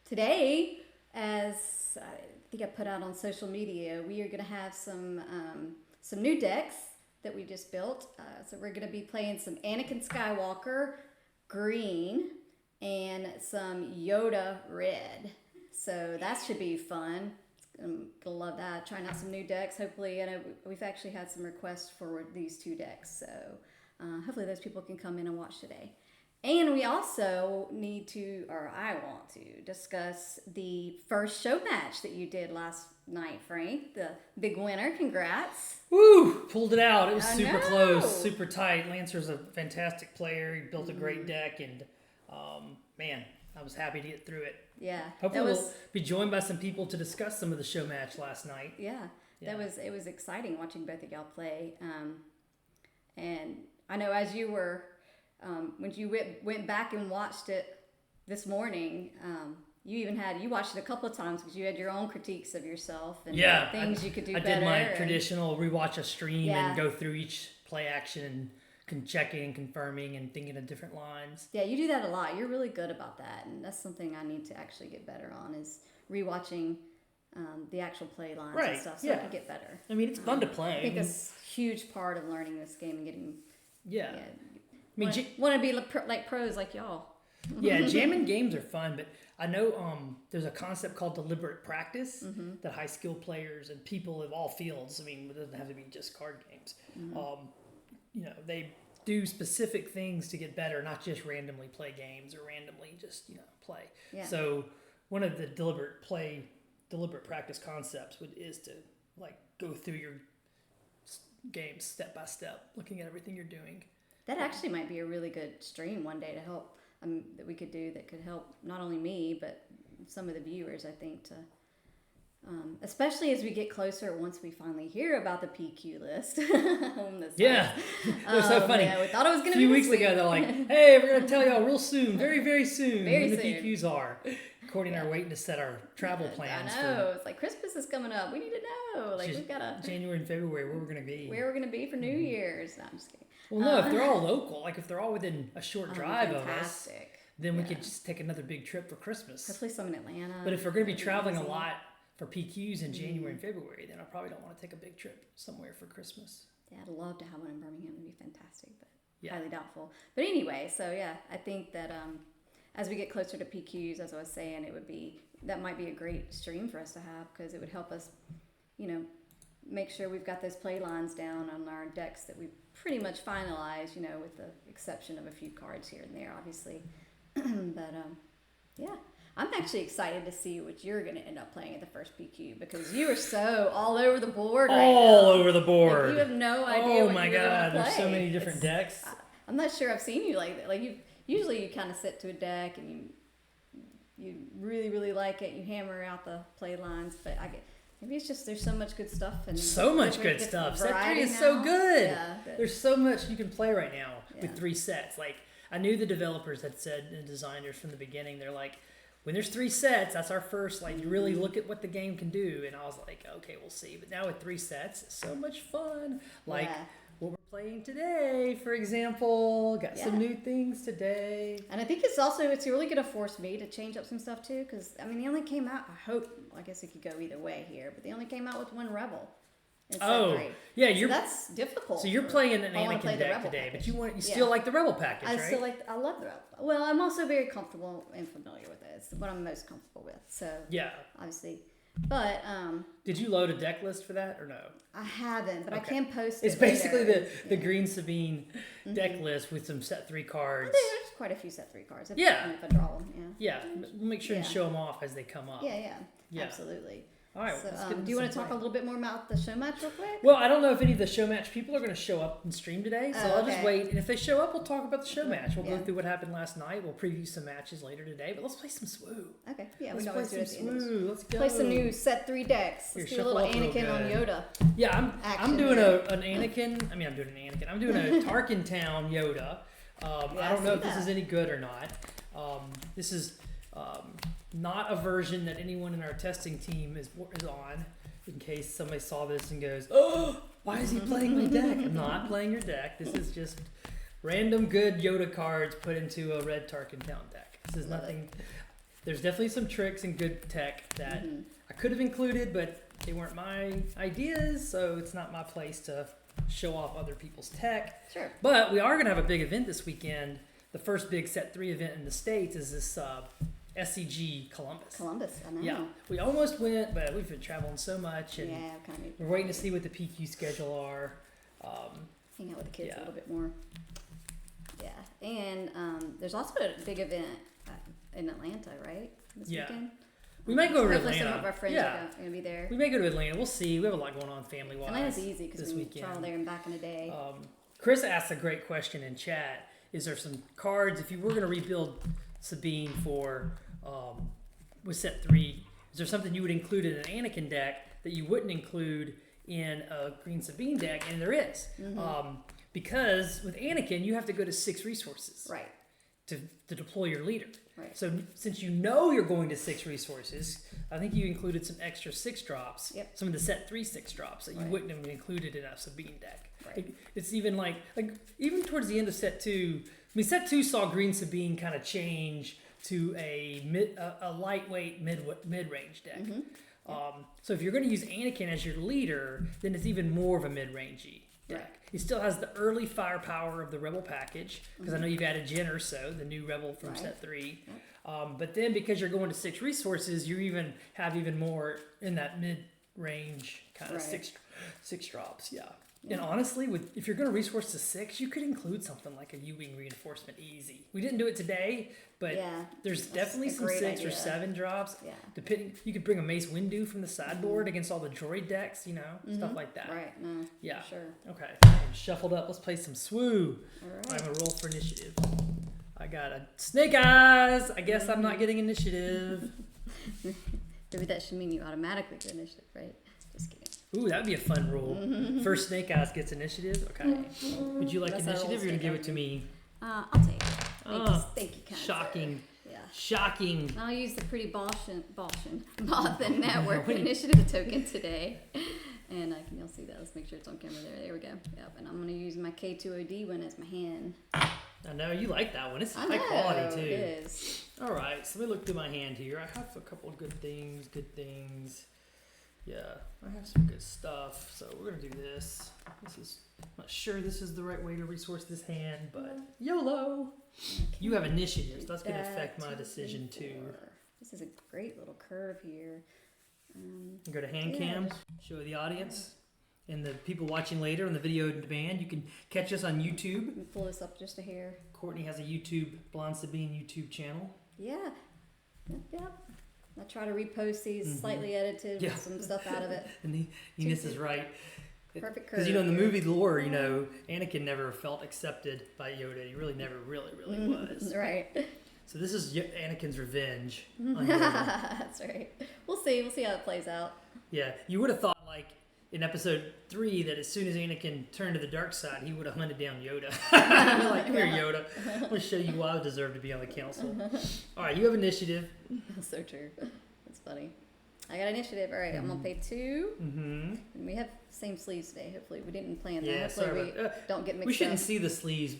today, as I think I put out on social media, we are going to have some new decks that we just built. So we're going to be playing some Anakin Skywalker green and some Yoda red. So that should be fun. I'm gonna love that. Trying out some new decks. Hopefully, I know we've actually had some requests for these two decks. So hopefully those people can come in and watch today. And we also need to, or I want to, discuss the first show match that you did last night, Frank. The big winner. Congrats. Woo! Pulled it out. It was super close, super tight. Lancer's a fantastic player. He built a great deck, and man, I was happy to get through it. Yeah. Hopefully we'll be joined by some people to discuss some of the show match last night. Yeah. It was exciting watching both of y'all play. And I know as you were... when you went back and watched it this morning, you watched it a couple of times because you had your own critiques of yourself and things you could do better. I did my traditional rewatch a stream and go through each play action and checking and confirming and thinking of different lines. Yeah, you do that a lot. You're really good about that, and that's something I need to actually get better on is rewatching the actual play lines and stuff so I can get better. I mean, it's fun to play. I think it's a huge part of learning this game and getting... I mean, want to be like pros like y'all. Yeah, jamming games are fun, but I know there's a concept called deliberate practice that high skill players and people of all fields, I mean, it doesn't have to be just card games, they do specific things to get better, not just randomly play games or randomly just, play. Yeah. So one of the deliberate practice concepts is to like go through your games step by step, looking at everything you're doing. That actually might be a really good stream one day to help that we could do that could help not only me but some of the viewers. I think to especially as we get closer once we finally hear about the PQ list. It was so funny. Yeah, we thought it was going to be a few weeks ago. They're like, "Hey, we're going to tell y'all real soon, very very soon, when the PQs are." According to our waiting to set our travel plans. I know. It's like Christmas is coming up. We need to know. Like we've got to January and February where we're going to be. Where we're going to be for New Year's. No, I'm just kidding. Well, no, if they're all local, like if they're all within a short drive of us, then we could just take another big trip for Christmas. Hopefully some in Atlanta. But if we're going to be traveling a lot for PQs in January and February, then I probably don't want to take a big trip somewhere for Christmas. Yeah, I'd love to have one in Birmingham. It would be fantastic, but highly doubtful. But anyway, so I think that as we get closer to PQs, as I was saying, that might be a great stream for us to have because it would help us, make sure we've got those play lines down on our decks that we pretty much finalized, with the exception of a few cards here and there, obviously. But I'm actually excited to see what you're going to end up playing at the first PQ because you are so all over the board over the board. Like, you have no idea what you're going to play. There's so many different decks. I'm not sure I've seen you like that. Like usually you kind of sit to a deck and you really, really like it. You hammer out the play lines, but maybe it's just there's so much good stuff. And so much good stuff. Set 3 is so good. Yeah, there's so much you can play right now with 3 sets. Like, I knew the developers had said, and designers from the beginning, they're like, when there's 3 sets, that's our first, like, you really look at what the game can do. And I was like, okay, we'll see. But now with 3 sets, it's so much fun. Like, what we're playing today, for example. Got some new things today. And I think it's really going to force me to change up some stuff, too. Because, I mean, they only came out, I guess it could go either way here. But they only came out with 1 Rebel. Yeah, so that's difficult. So you're playing an Anakin deck today, package. But you still like the Rebel package, right? I love the Rebel. Well, I'm also very comfortable and familiar with it. It's what I'm most comfortable with. So obviously, but did you load a deck list for that or no? I haven't, but I can post it. It's basically the Green Sabine deck list with some set 3 cards. There's quite a few set 3 cards. If I draw them, we'll make sure to show them off as they come up. Yeah, absolutely. All right. So, do you want to talk a little bit more about the show match real quick? Well, I don't know if any of the show match people are going to show up and stream today, so I'll just wait. And if they show up, we'll talk about the show match. We'll go through what happened last night. We'll preview some matches later today, but let's play some SWU. Okay. Yeah, let's play some SWU. Let's go. Play some new set 3 decks. Let's do a little Anakin on Yoda. Yeah, I'm doing an Anakin. I'm doing an Anakin. I'm doing a Tarkin Town Yoda. I don't know if this is any good or not. This is not a version that anyone in our testing team is on. In case somebody saw this and goes, "Oh, why is he playing my deck?" I'm not playing your deck. This is just random good Yoda cards put into a red Tarkin Town deck. This is nothing. there's definitely some tricks and good tech that I could have included, but they weren't my ideas, so it's not my place to show off other people's tech. Sure. But we are going to have a big event this weekend. The first big Set 3 event in the States is this SCG Columbus. Columbus, I know. Yeah, we almost went, but we've been traveling so much, and Yeah, kind of. we're waiting to see what the PQ schedule are. Hang out with the kids Yeah. a little bit more. Yeah, and there's also a big event in Atlanta, right? This Yeah. weekend. We might go to Hopefully Atlanta. some of our friends Yeah. are going to be there. We may go to Atlanta. We'll see. We have a lot going on family-wise. Atlanta's easy because this we weekend. travel there and back in the day. Chris asked a great question in chat. Is there some cards, if you were going to rebuild Sabine for with Set 3, is there something you would include in an Anakin deck that you wouldn't include in a Green Sabine deck? And there is. Because with Anakin, you have to go to 6 resources Right. to deploy your leader. Right. So since you know you're going to 6 resources, I think you included some extra 6 drops, Yep. some of the Set 3 6 drops that you Right. wouldn't have included in a Sabine deck. Right. It's even like even towards the end of Set 2, I mean Set 2 saw Green Sabine kind of change to a lightweight mid-range deck. So if you're going to use Anakin as your leader, then it's even more of a mid-rangey deck. Right. It still has the early firepower of the Rebel package, because I know you've added Jen Urso, the new Rebel from Right. Set 3. But then because you're going to 6 resources, you have even more in that mid-range kind of Right. six drops. Yeah. And honestly, if you're going to resource to 6, you could include something like a U-wing reinforcement easy. We didn't do it today, but Yeah, there's that's definitely a some great 6 or idea. 7 drops. Yeah. Depending, you could bring a Mace Windu from the sideboard against all the droid decks, stuff like that. Right. No. Yeah. For sure. Okay. Shuffled up. Let's play some SWU. All I'm right. gonna roll for initiative. I got a Snake Eyes. I guess I'm not getting initiative. Maybe that should mean you automatically get initiative, right? Just kidding. Ooh, that'd be a fun rule. First Snake Eyes gets initiative. Okay. Would you like Unless I roll initiative? Or you're gonna Snake give Eyes. it to me? I'll take it. Oh, Thank you, kind shocking. Yeah. Shocking. I'll use the pretty Bothan network initiative token today. And you'll see that. Let's make sure it's on camera there. There we go. Yep. And I'm going to use my K2OD one as my hand. I know you like that one. It's I high know, quality too. It is. All right, so let me look through my hand here. I have a couple of good things. Yeah, I have some good stuff. So we're gonna do this. I'm not sure this is the right way to resource this hand, but YOLO. You have initiative, so that's gonna affect my decision too. This is a great little curve here. Go to hand Yeah, cam, show the audience, and the people watching later on the video on demand. You can catch us on YouTube. Let me pull this up just a hair. Courtney has a YouTube, Blonde Sabine YouTube channel. Yeah. Yep. I try to repost these slightly edited Yeah. with some stuff out of it. And Enos is right. Perfect curve. Because in the movie lore, Anakin never felt accepted by Yoda. He really never really was. Right. So this is Anakin's revenge on Yoda. That's right. We'll see how it plays out. Yeah, you would have thought like in episode 3 that as soon as Anakin turned to the dark side, he would have hunted down Yoda. You're like, come here, Yoda. I'm going to show you why I deserve to be on the council. All right, you have initiative. So true. That's funny. I got initiative. All right, I'm gonna pay 2. Mm-hmm. And we have same sleeves today. Hopefully, we didn't plan that. Yeah, Hopefully, sorry we about, don't get mixed we shouldn't up. see the sleeves,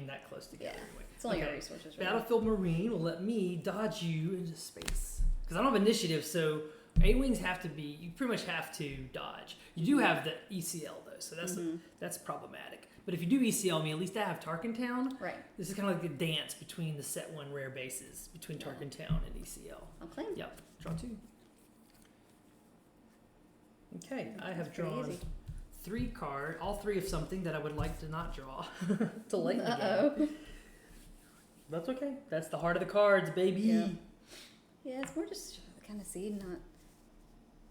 that close together Yeah. anyway. It's only our Okay. resources. Right? Battlefield Marine will let me dodge you into space. Because I don't have initiative, so A-Wings have to be, you pretty much have to dodge. You do have the ECL though, so that's problematic. But if you do ECL me, at least I have Tarkintown. Right. This is kind of like a dance between the set 1 rare bases, between Tarkintown and ECL. I'll claim. Yep, draw 2. Okay, I have That's pretty drawn easy. 3 cards, all 3 of something that I would like to not draw. It's late in the game. Uh-oh. That's okay. That's the heart of the cards, baby. Yeah. Yeah, it's more just kind of seeing, not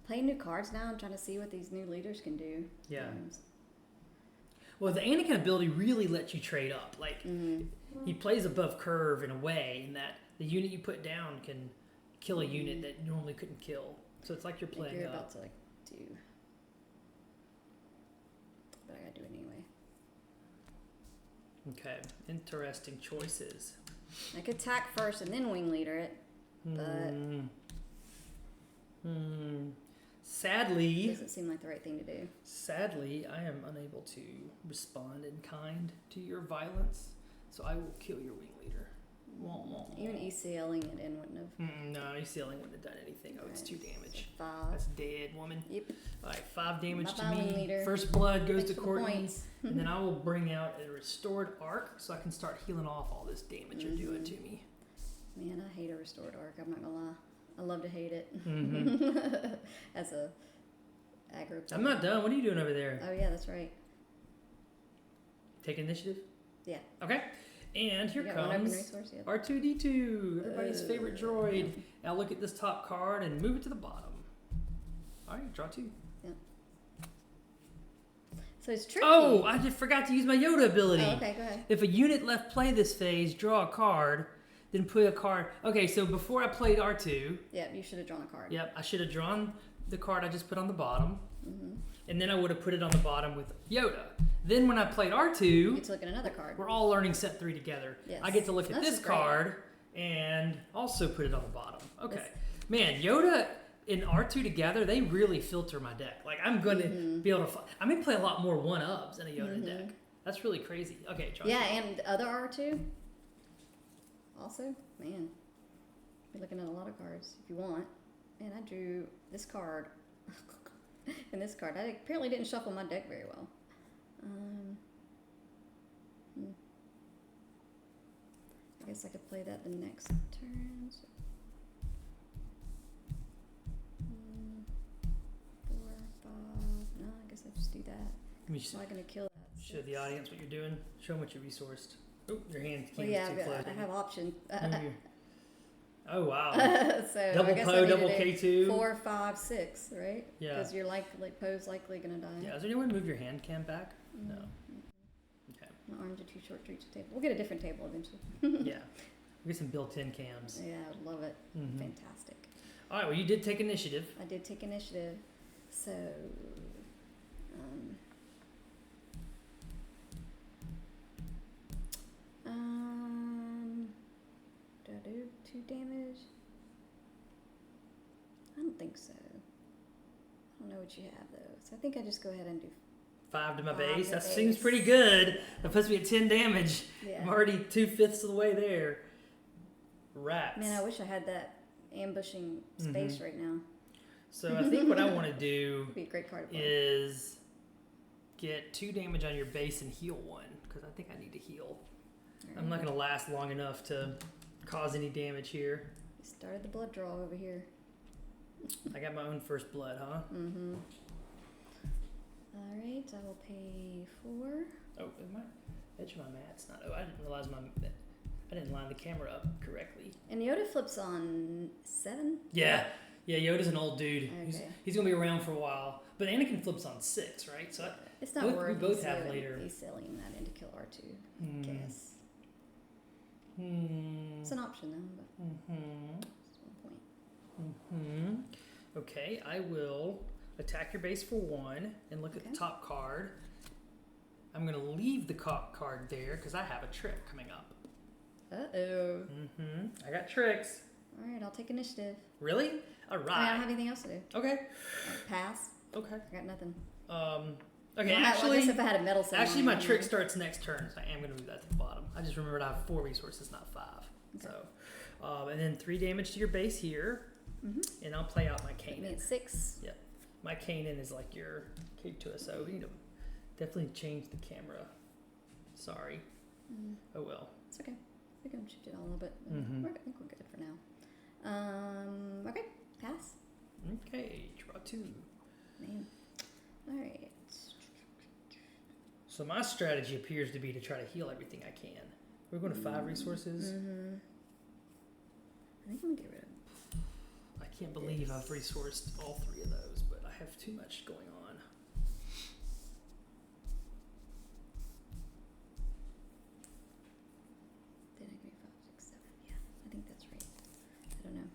playing new cards now and trying to see what these new leaders can do. Yeah. Well, the Anakin ability really lets you trade up. Like, he plays above curve in a way in that the unit you put down can kill a unit that you normally couldn't kill. So it's like you're playing You're up. about to do, but I gotta do it anyway. Okay, interesting choices. I could attack first and then wing leader it, but Sadly, it doesn't seem like the right thing to do. Sadly, I am unable to respond in kind to your violence, so I will kill your wing leader. Even ECLing it in wouldn't have. No, ECLing wouldn't have done anything. Oh, it's 2 damage. So 5. That's dead, woman. Yep. All right, 5 damage My to filing me. leader. First blood goes Thanks to for the Courtney. points. And then I will bring out a restored arc so I can start healing off all this damage you're doing to me. Man, I hate a restored arc. I'm not gonna lie. I love to hate it. As a aggro player. I'm not done. What are you doing over there? Oh yeah, that's right. Take initiative? Yeah. Okay. And here You got one open comes resource, yep. R2D2, everybody's favorite droid. Now look at this top card and move it to the bottom. All right, draw 2. Yep. So it's tricky. Oh, I just forgot to use my Yoda ability. Oh, okay, go ahead. If a unit left play this phase, draw a card, then put a card. Okay, so before I played R2, Yeah, you should have drawn a card. yep, I should have drawn the card I just put on the bottom, and then I would have put it on the bottom with Yoda. Then when I played R2, You get to look at another card. we're all learning set 3 together. Yes. I get to look at This this is great. card and also put it on the bottom. Okay. This- Man, Yoda and R2 together, they really filter my deck. Like, I'm going to be able to... I'm going to play a lot more 1-ups in a Yoda deck. That's really crazy. Okay, John. Yeah, and the other R2. Also, man, you're looking at a lot of cards if you want. And I drew this card and this card. I apparently didn't shuffle my deck very well. I guess I could play that the next turn. So. 4, 5. No, I guess I just do that. Let me I'm not gonna kill that. show the audience what you're doing. Show them what you resourced. Oh, your hand Well, came yeah, too close. I have options. Oh, wow. So Double I guess Poe, I double needed K2. 4, 5, 6, right? Yeah. Because you're Poe's likely gonna die. Yeah, is there any way to move your hand cam back? No. Okay. My arms are too short to reach the table. We'll get a different table eventually. Yeah. We'll get some built-in cams. Yeah, I would love it. Mhm. Fantastic. All right, well, you did take initiative. I did take initiative. So, do I do 2 damage? I don't think so. I don't know what you have though. So I think I just go ahead and do 5 to my 5 base. to That base. seems pretty good. That puts me at 10 damage. Yeah. I'm already 2/5 of the way there. Rats. Man, I wish I had that ambushing space right now. So I think what I want to do It'd be a great card to play. is get 2 damage on your base and heal 1, because I think I need to heal. I'm not going to last long enough to cause any damage here. We started the blood draw over here. I got my own first blood, huh? Mm-hmm. All right, I will pay 4. Oh, is my edge of my mat's not... Oh, I didn't realize I didn't line the camera up correctly. And Yoda flips on 7? Yeah. Yeah, Yoda's an old dude. Okay. He's going to be around for a while. But Anakin flips on 6, right? So It's not we worth both have later. He's selling that in to kill R2, Hmm. guess. It's an option though, but it's 1 point. Okay, I will attack your base for 1 and look at the top card. I'm going to leave the card there because I have a trick coming up. Uh-oh. I got tricks. All right, I'll take initiative. Really? All right. I don't have anything else to do. Okay. Pass. Okay. I got nothing. Okay, I actually, guess if I had a metal set actually on, my then- trick starts next turn, so I am going to move that to the bottom. I just remembered I have 4 resources, not 5. Okay. So, and then 3 damage to your base here, and I'll play out my Put me Kanan. at 6. Yep. My Kanan is like your K2SO. We need to definitely change the camera. Sorry. Oh well. It's okay. We can shift it all a little bit. I think we're good for now. Okay, pass. Okay, draw 2. Man. All right. So my strategy appears to be to try to heal everything I can. We're going to 5 resources. I think I'm gonna get rid of. I can't believe I've resourced all 3 of those, but I have too much going on. Did I give you 5, 6, 7? Yeah, I think that's right. I don't know.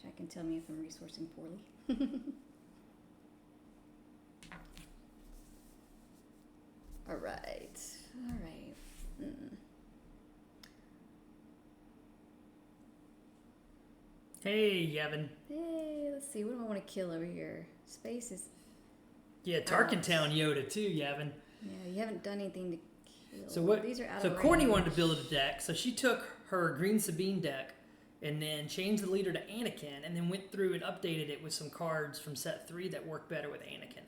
Chat can tell me if I'm resourcing poorly. All right. All right. Hey, Yavin. Hey, let's see. What do I want to kill over here? Space is. Yeah, Tarkintown Yoda too, Yavin. Yeah, you haven't done anything to So what? These are out So of Courtney range. wanted to build a deck, so she took her Green Sabine deck and then changed the leader to Anakin, and then went through and updated it with some cards from set 3 that work better with Anakin.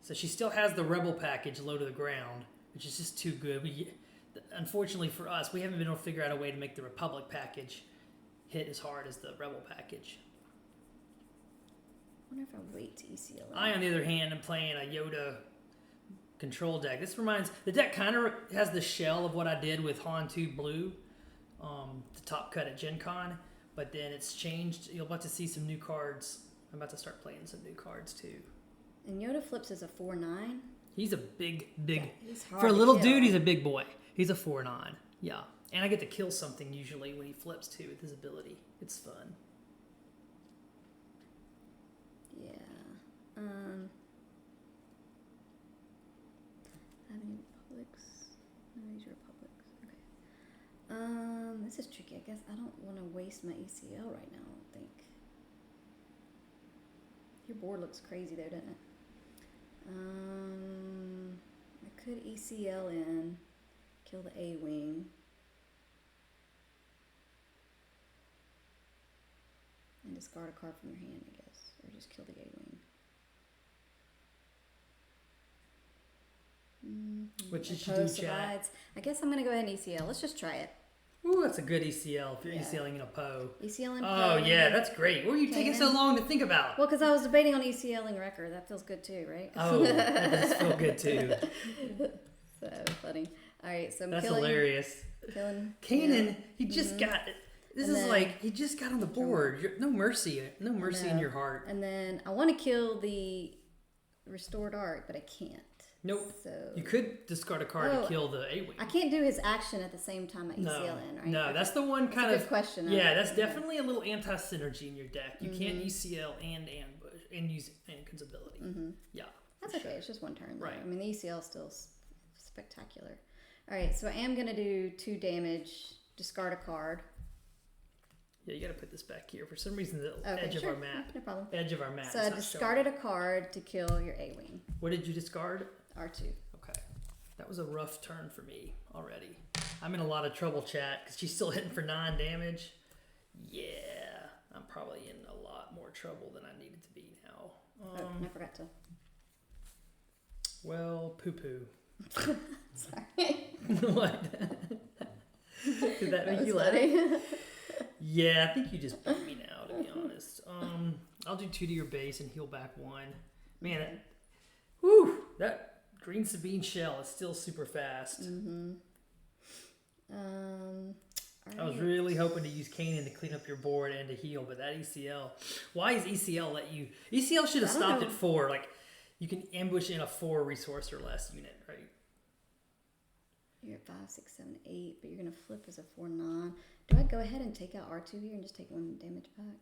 So she still has the Rebel package low to the ground, which is just too good. Unfortunately for us, we haven't been able to figure out a way to make the Republic package hit as hard as the Rebel package. I wonder if I wait to ECL. I, on the other hand, am playing a Yoda control deck. The deck kind of has the shell of what I did with Han 2 Blue, the top cut at Gen Con, but then it's changed. You'll about to see some new cards. I'm about to start playing some new cards too. And Yoda flips as a 4/9. He's a big. He's hard For a to little kill. dude, he's a big boy. He's a 4/9. Yeah. And I get to kill something usually when he flips too with his ability. It's fun. Yeah. Have any republics? No, these are republics. Okay. This is tricky. I guess I don't want to waste my ECL right now. I don't think. Your board looks crazy there, doesn't it? I could ECL in, kill the A-wing. And discard a card from your hand, I guess. Or just kill the A-wing. What should you Poe do, chat? survives. I guess I'm going to go ahead and ECL. Let's just try it. Ooh, that's a good ECL if you're Yeah. ECLing in a Poe. ECL in Oh, Poe. yeah, that's great. What were you taking so Kanan. long to think about? Well, because I was debating on ECLing Wrecker. That feels good too, right? Oh, that does feel good too. So funny. All right, so I'm That's killing. hilarious. Killing. Kanan, yeah. he just got. This And is then- like he just got on the board. No mercy in No. your heart. And then I want to kill the restored art, but I can't. Nope. So You could discard a card Oh, to kill the A-wing. I can't do his action at the same time I ECL in, right? No, that's the one That's kind a of good question. Yeah, that's Okay. definitely a little anti-synergy in your deck. You can't ECL and ambush and use Anakin's ability. Yeah, That's for okay. sure. It's just one turn. Though. Right. I mean, the ECL is still spectacular. All right, so I am gonna do 2 damage. Discard a card. Yeah, you got to put this back here. For some reason, the Okay, edge sure. of our map. No problem. Edge of our map. So is I not discarded a card to kill your A-wing. What did you discard? R2. Okay. That was a rough turn for me already. I'm in a lot of trouble, chat, because she's still hitting for 9 damage. Yeah, I'm probably in a lot more trouble than I needed to be now. I forgot to. Well, poo-poo. Sorry. What? Did that make you laugh? funny. Yeah, I think you just beat me now, to be honest. I'll do 2 to your base and heal back 1. Man, that Green Sabine shell is still super fast. I was really hoping to use Kanan to clean up your board and to heal, but that ECL. Why is ECL let you? ECL should have I don't stopped know. at 4. Like, you can ambush in a 4 resource or less unit, right? You're at 5, 6, 7, 8, but you're gonna flip as a 4/9. Do I go ahead and take out R2 here and just take 1 damage back?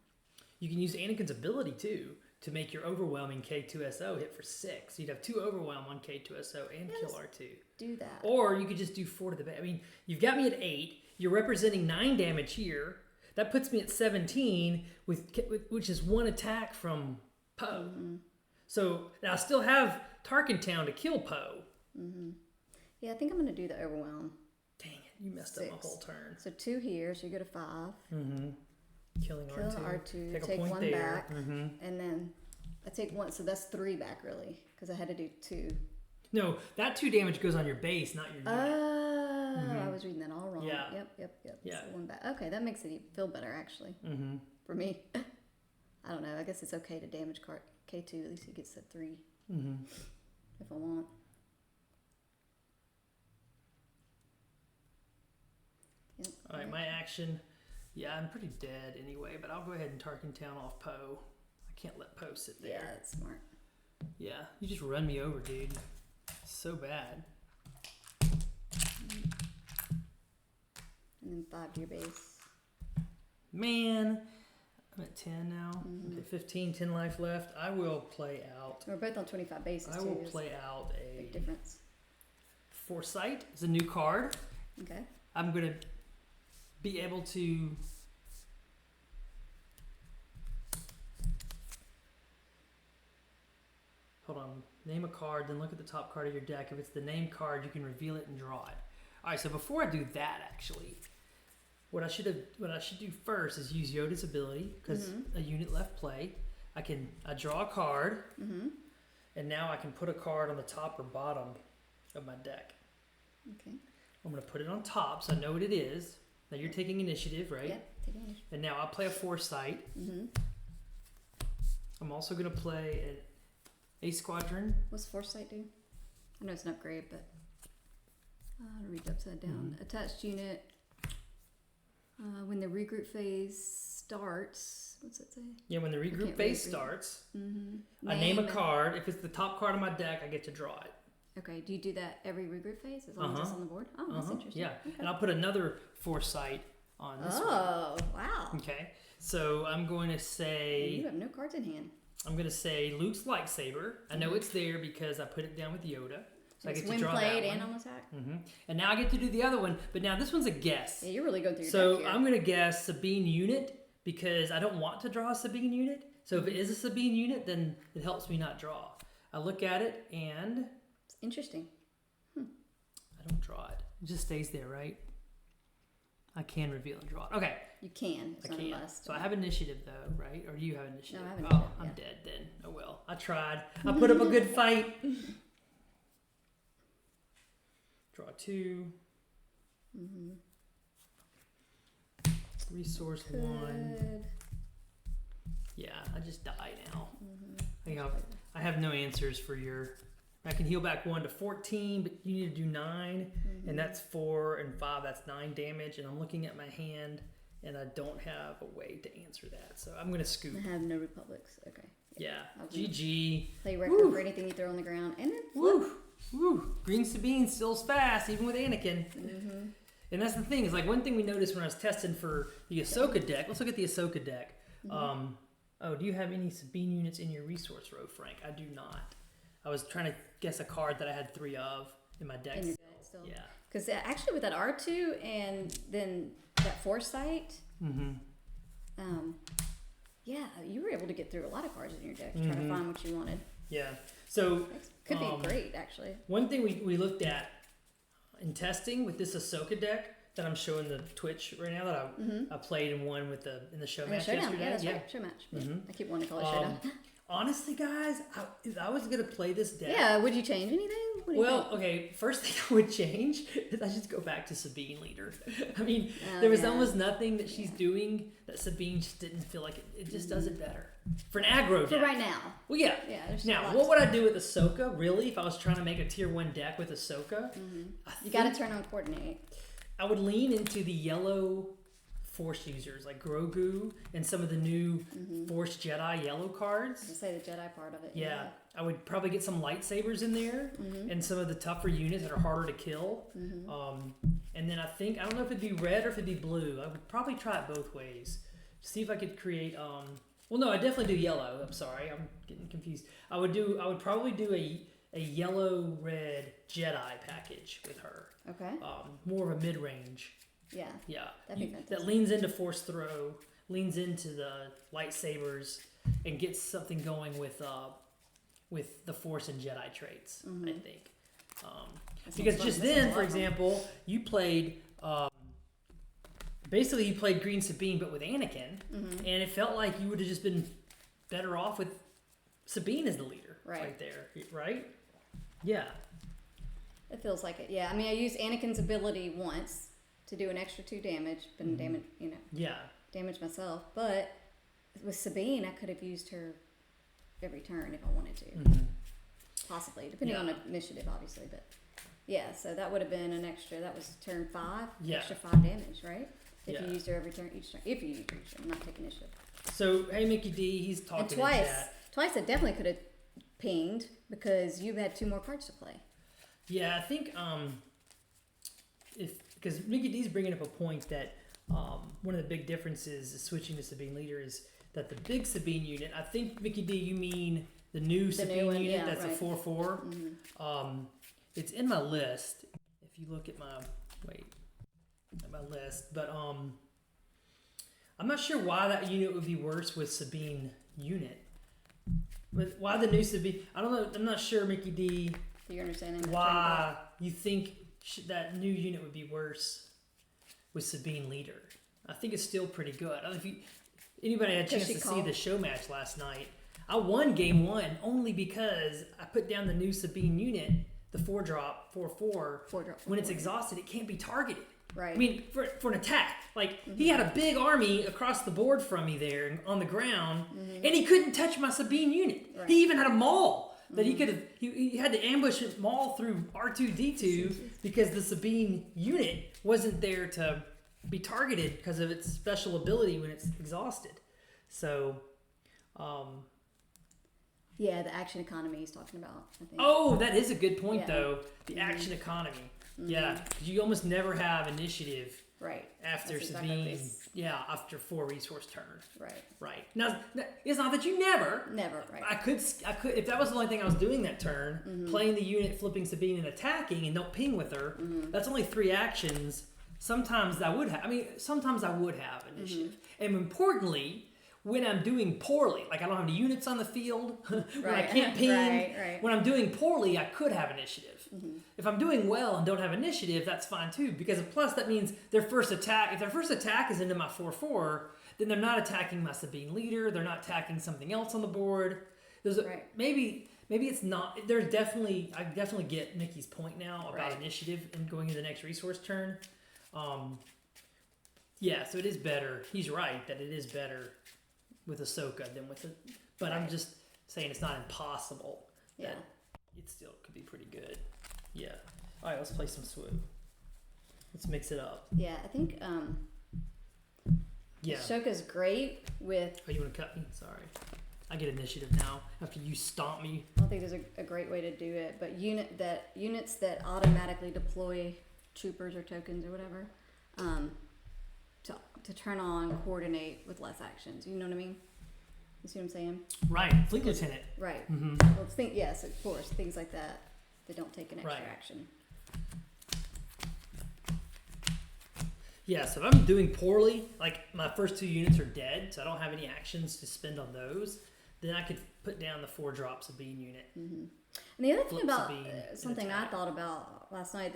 You can use Anakin's ability too to make your overwhelming K2SO hit for 6. You'd have 2 overwhelm on K2SO and kill R2. Do that. Or you could just do 4 to the base. I mean, you've got me at 8. You're representing 9 damage here. That puts me at 17, which is 1 attack from Poe. So now I still have Tarkintown to kill Poe. Yeah, I think I'm gonna do the overwhelm. Dang it, you messed up my 6. whole turn. So 2 here, so you go to 5. Killing Kill R2. R2, Take take a point 1 there. back, and then I take 1, so that's 3 back really, because I had to do 2. No, that 2 damage goes on your base, not your unit. Oh, I was reading that all wrong. Yeah. Yep. Yeah. So 1 back. Okay, that makes it feel better actually. For me. I don't know. I guess it's okay to damage card K2. At least he gets a 3. If I want. Yep. All right, my action. Yeah, I'm pretty dead anyway, but I'll go ahead and Tarkintown off Poe. I can't let Poe sit Yeah, there. that's smart. Yeah, you just run me over, dude. So bad. And then 5 to your base. Man, I'm at 10 now. Okay, 15, 10 life left. I will play out. We're both on 25 bases I too. will It's play out a big a difference. Foresight. It's a new card. Okay. I'm going to be able to hold on. Name a card, then look at the top card of your deck. If it's the named card, you can reveal it and draw it. All right, so before I do that, actually, what I should do first is use Yoda's ability, because a unit left play. I draw a card, and now I can put a card on the top or bottom of my deck. Okay. I'm going to put it on top so I know what it is. Now you're taking initiative, right? Yeah, taking initiative. And now I'll play a Foresight. I'm also going to play an A Squadron. What's Foresight do? I know it's not great, but I'll read it upside down. Attached unit. When the regroup phase starts, what's it say? Yeah, when the regroup phase starts, I name a card. If it's the top card of my deck, I get to draw it. Okay, do you do that every regroup phase as long as it's on the board? Oh, that's interesting. Yeah, okay. And I'll put another Foresight on this one. Oh, wow. Okay, so I'm going to say... You have no cards in hand. I'm going to say Luke's lightsaber. I know it's there because I put it down with Yoda. So I get to draw played that one. and on attack. And now I get to do the other one, but now this one's a guess. Yeah, you're really going through your So deck here. I'm going to guess Sabine unit because I don't want to draw a Sabine unit. So if it is a Sabine unit, then it helps me not draw. I look at it and... It's interesting. I don't draw it. It just stays there, right? I can reveal and draw it. Okay. You can. It's not a must. So I have initiative though, right? Or do you have initiative? No, I have Oh, initiative, I'm yeah. dead then. Oh well. I tried. I put up a good fight. Draw 2. Resource 1. Yeah, I just die now. I have no answers for your... I can heal back 1 to 14, but you need to do 9, and that's 4 and 5. That's 9 damage, and I'm looking at my hand, and I don't have a way to answer that, so I'm gonna scoop. I have no republics. Okay. Yeah. GG. Play record for anything you throw on the ground, and then Woo! Woo! Green Sabine still's fast, even with Anakin. And that's the thing, is like one thing we noticed when I was testing for the Ahsoka deck. Let's look at the Ahsoka deck. Oh, do you have any Sabine units in your resource row, Frank? I do not. I was trying to guess a card that I had 3 of in my deck. in your deck still. Yeah. Because actually with that R2 and then that Foresight, yeah, you were able to get through a lot of cards in your deck to try to find what you wanted. Yeah. So Could be great, actually. one thing we looked at in testing with this Ahsoka deck that I'm showing the Twitch right now that I played and won with in the show match Showdown. yesterday. Yeah, that's right. Show match. Yeah. I keep wanting to call it Showdown. Honestly, guys, if I was gonna play this deck. Yeah, would you change anything? What do you think? Okay, first thing I would change is I just go back to Sabine leader. I mean, there was almost nothing that she's doing that Sabine just didn't feel like it just does it better. For an aggro deck. For right now. Well, yeah. Yeah, there's Now, what would I do with Ahsoka, really, if I was trying to make a tier 1 deck with Ahsoka? You got to turn on coordinate. I would lean into the yellow Force users like Grogu and some of the new Force Jedi yellow cards. To say the Jedi part of it. Yeah, I would probably get some lightsabers in there and some of the tougher units that are harder to kill. And then I don't know if it'd be red or if it'd be blue. I would probably try it both ways. See if I could create. Well, no, I definitely do yellow. I'm sorry, I'm getting confused. I would probably do a yellow red Jedi package with her. Okay. More of a mid range. Yeah. Yeah. That'd be fantastic. That leans into Force Throw, leans into the lightsabers, and gets something going with the Force and Jedi traits, I think. Because just then, for example, you played... basically, you played Green Sabine, but with Anakin, and it felt like you would have just been better off with Sabine as the leader right there, right? Yeah. It feels like it. Yeah. I mean, I used Anakin's ability once to do an extra 2 damage, but damage, damage myself. But with Sabine, I could have used her every turn if I wanted to. Possibly, depending on initiative, obviously. But yeah, so that would have been an extra. That was turn 5. Yeah. Extra 5 damage, right? If you used her every turn, each turn. If you used her each turn, not taking initiative. So hey, Mickey D, he's talking And twice, in chat. I definitely could have pinged because you had 2 more cards to play. Yeah, I think because Mickey D's bringing up a point that one of the big differences is switching to Sabine leader is that the big Sabine unit. I think Mickey D, you mean the new Sabine unit that's a 4/4. It's in my list. If you look at my list, but I'm not sure why that unit would be worse with Sabine unit. But why the new Sabine? I don't know. I'm not sure, Mickey D. So you're understanding Why you think that new unit would be worse with Sabine leader? I think it's still pretty good. I don't know if anybody had a chance to see the show match last night. I won game 1 only because I put down the new Sabine unit, the 4-drop, 4/4. When it's exhausted, it can't be targeted. Right. I mean, for an attack. Like, he had a big army across the board from me there on the ground, and he couldn't touch my Sabine unit. Right. He even had a maul that he could have. He had to ambush his maul through R2-D2 because the Sabine unit wasn't there to be targeted because of its special ability when it's exhausted. So, yeah, the action economy he's talking about, I think. Oh, that is a good point, though. The action economy. Yeah, because you almost never have initiative after Sabine. Exactly after 4 resource turn. Right. Now, it's not that you never. Right. I could if that was the only thing I was doing that turn, playing the unit, flipping Sabine, and attacking, and don't ping with her. That's only 3 actions. Sometimes I would have. Sometimes I would have initiative, and importantly, when I'm doing poorly, like I don't have any units on the field, when I can't ping, when I'm doing poorly, I could have initiative. If I'm doing well and don't have initiative, that's fine too, because plus that means their first attack, if their first attack is into my 4/4, then they're not attacking my Sabine leader, they're not attacking something else on the board. Maybe it's not, I definitely get Mickey's point now about initiative and going into the next resource turn. So it is better. He's right that it is better with Ahsoka than with it, but I'm just saying it's not impossible. That it still could be pretty good. Yeah. All right, let's play some SWU. Let's mix it up. Yeah, I think Ahsoka's great with... Oh, you want to cut me? Sorry. I get initiative now after you stomp me. I don't think there's a great way to do it, but units that automatically deploy troopers or tokens or whatever to turn on coordinate with less actions. You know what I mean? You see what I'm saying? Right. Fleet Lieutenant. Right. Well, yes, of course. Things like that. They don't take an extra action. Yeah, so if I'm doing poorly, like my first 2 units are dead, so I don't have any actions to spend on those, then I could put down the 4-drop Sabine unit. And the other thing about something I thought about last night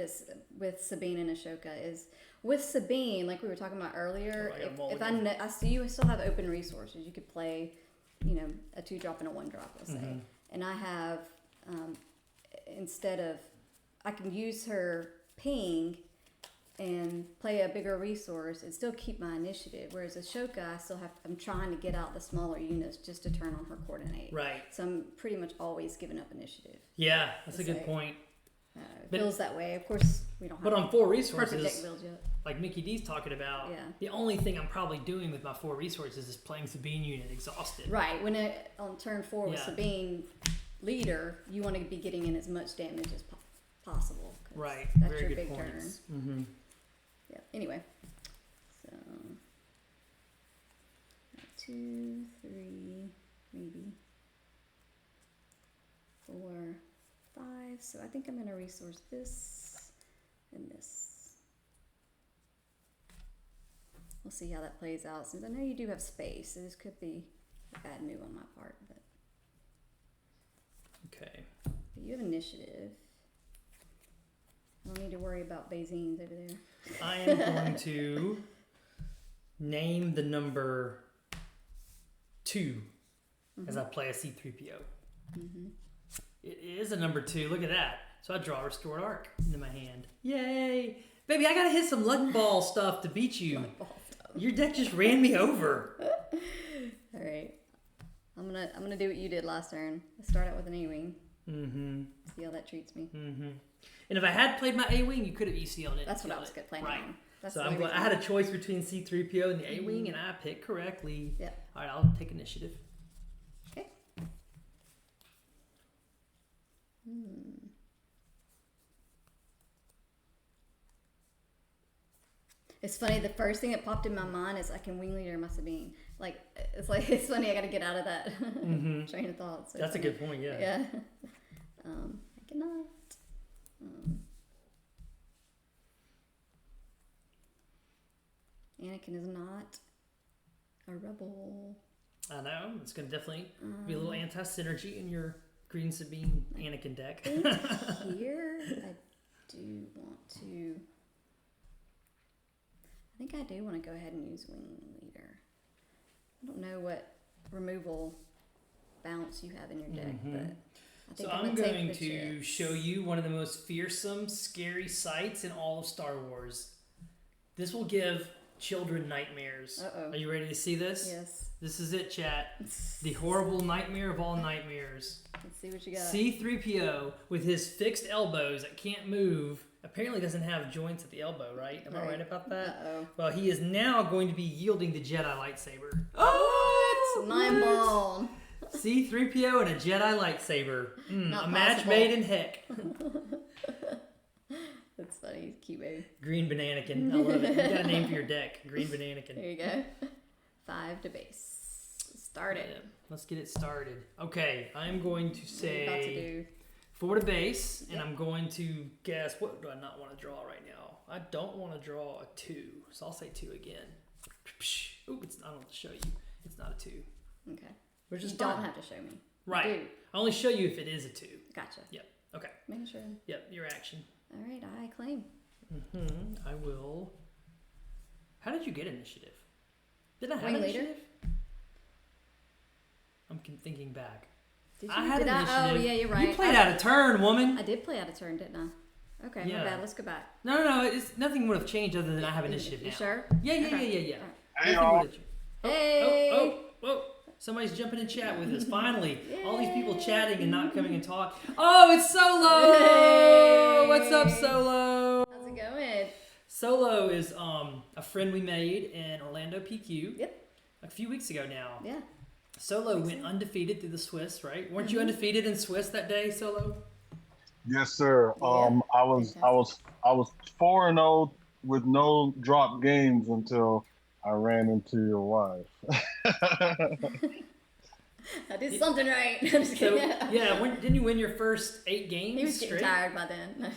with Sabine and Ashoka is with Sabine, like we were talking about earlier, if I see you still have open resources, you could play, a 2-drop and a 1-drop, let's say, and I have I can use her ping and play a bigger resource and still keep my initiative. Whereas Ashoka, I'm trying to get out the smaller units just to turn on her coordinate. Right. So I'm pretty much always giving up initiative. Yeah, that's a good point. It feels that way. Of course, we don't have on 4 resources, perfect deck build yet. Like Mickey D's talking about, the only thing I'm probably doing with my 4 resources is playing Sabine unit exhausted. Right. When on turn 4 with Sabine leader, you want to be getting in as much damage as possible. Right. That's Very your good big points. turn. Yeah. Anyway, so 2, 3, maybe 4, 5. So I think I'm going to resource this and this. We'll see how that plays out. Since I know you do have space, so this could be a bad move on my part. But you have initiative. I don't need to worry about Bazines over there. I am going to name the number 2 as I play a C-3PO. It is a number 2. Look at that. So I draw a restored arc into my hand. Yay! Baby, I gotta hit some luck ball stuff to beat you. Your deck just ran me over. All right. I'm gonna do what you did last turn. I start out with an A-wing. See how that treats me. And if I had played my A-wing, you could have ECL'd it. That's what I was planning on. So I had a choice between C-3PO and the A-wing, and I picked correctly. Yeah. All right, I'll take initiative. Okay. It's funny. The first thing that popped in my mind is I can wing leader my Sabine. It's funny. I got to get out of that train of thought. So that's a good point. Yeah. Yeah. I cannot. Anakin is not a rebel. I know. It's going to definitely be a little anti-synergy in your Green Sabine Anakin deck. Here, I do want to... I think I do want to go ahead and use Wing Leader. I don't know what removal bounce you have in your deck, but I think I'm going to show you one of the most fearsome, scary sights in all of Star Wars. This will give children nightmares. Uh-oh. Are you ready to see this? Yes. This is it, chat. The horrible nightmare of all nightmares. Let's see what you got. C-3PO with his fixed elbows that can't move. Apparently doesn't have joints at the elbow, right? Am I right about that? Uh-oh. Well, he is now going to be yielding the Jedi lightsaber. Oh, mind blown. C-3PO and a Jedi lightsaber. Not a match possible. made in heck. That's funny. He's cute, baby. Green Bananakin. I love it. You got a name for your deck. Green Bananakin. There you go. 5 to base. Start it. Yeah, let's get it started. Okay, I'm going to What are you about to say do? 4 to base, and Yep. I'm going to guess, what do I not want to draw right now? I don't want to draw a 2, so I'll say 2 again. Ooh, I don't have to show you. It's not a 2. Okay. Which is You fine. don't have to show me. Right. You do. I only show you if it is a 2. Gotcha. Yep. Okay. Making sure. Yep. Your action. All right, I claim. I will. How did you get initiative? Did I have Wing leader? initiative? I'm thinking back. Did you? I had Did initiative. Oh, yeah, you're right. You played out a turn, woman. I did play out of turn, didn't I? Okay, Yeah. my bad. Let's go back. No. It's nothing would have changed other than I have initiative You now. sure? Yeah. Okay. Hey, Nothing y'all. would have- Hey! Whoa. Somebody's jumping in chat with us. Finally. All these people Yay. chatting and not coming and talk. Oh, it's Solo! Hey. What's up, Solo? How's it going? Solo is a friend we made in Orlando PQ. Yep. A few weeks ago now. Yeah. Solo went undefeated through the Swiss, right? Weren't you undefeated in Swiss that day, Solo? Yes, sir. Yeah. I was 4-0 with no drop games until I ran into your wife. I did something right. I'm just So kidding. yeah, didn't you win your first 8 games? He was getting straight? tired by then.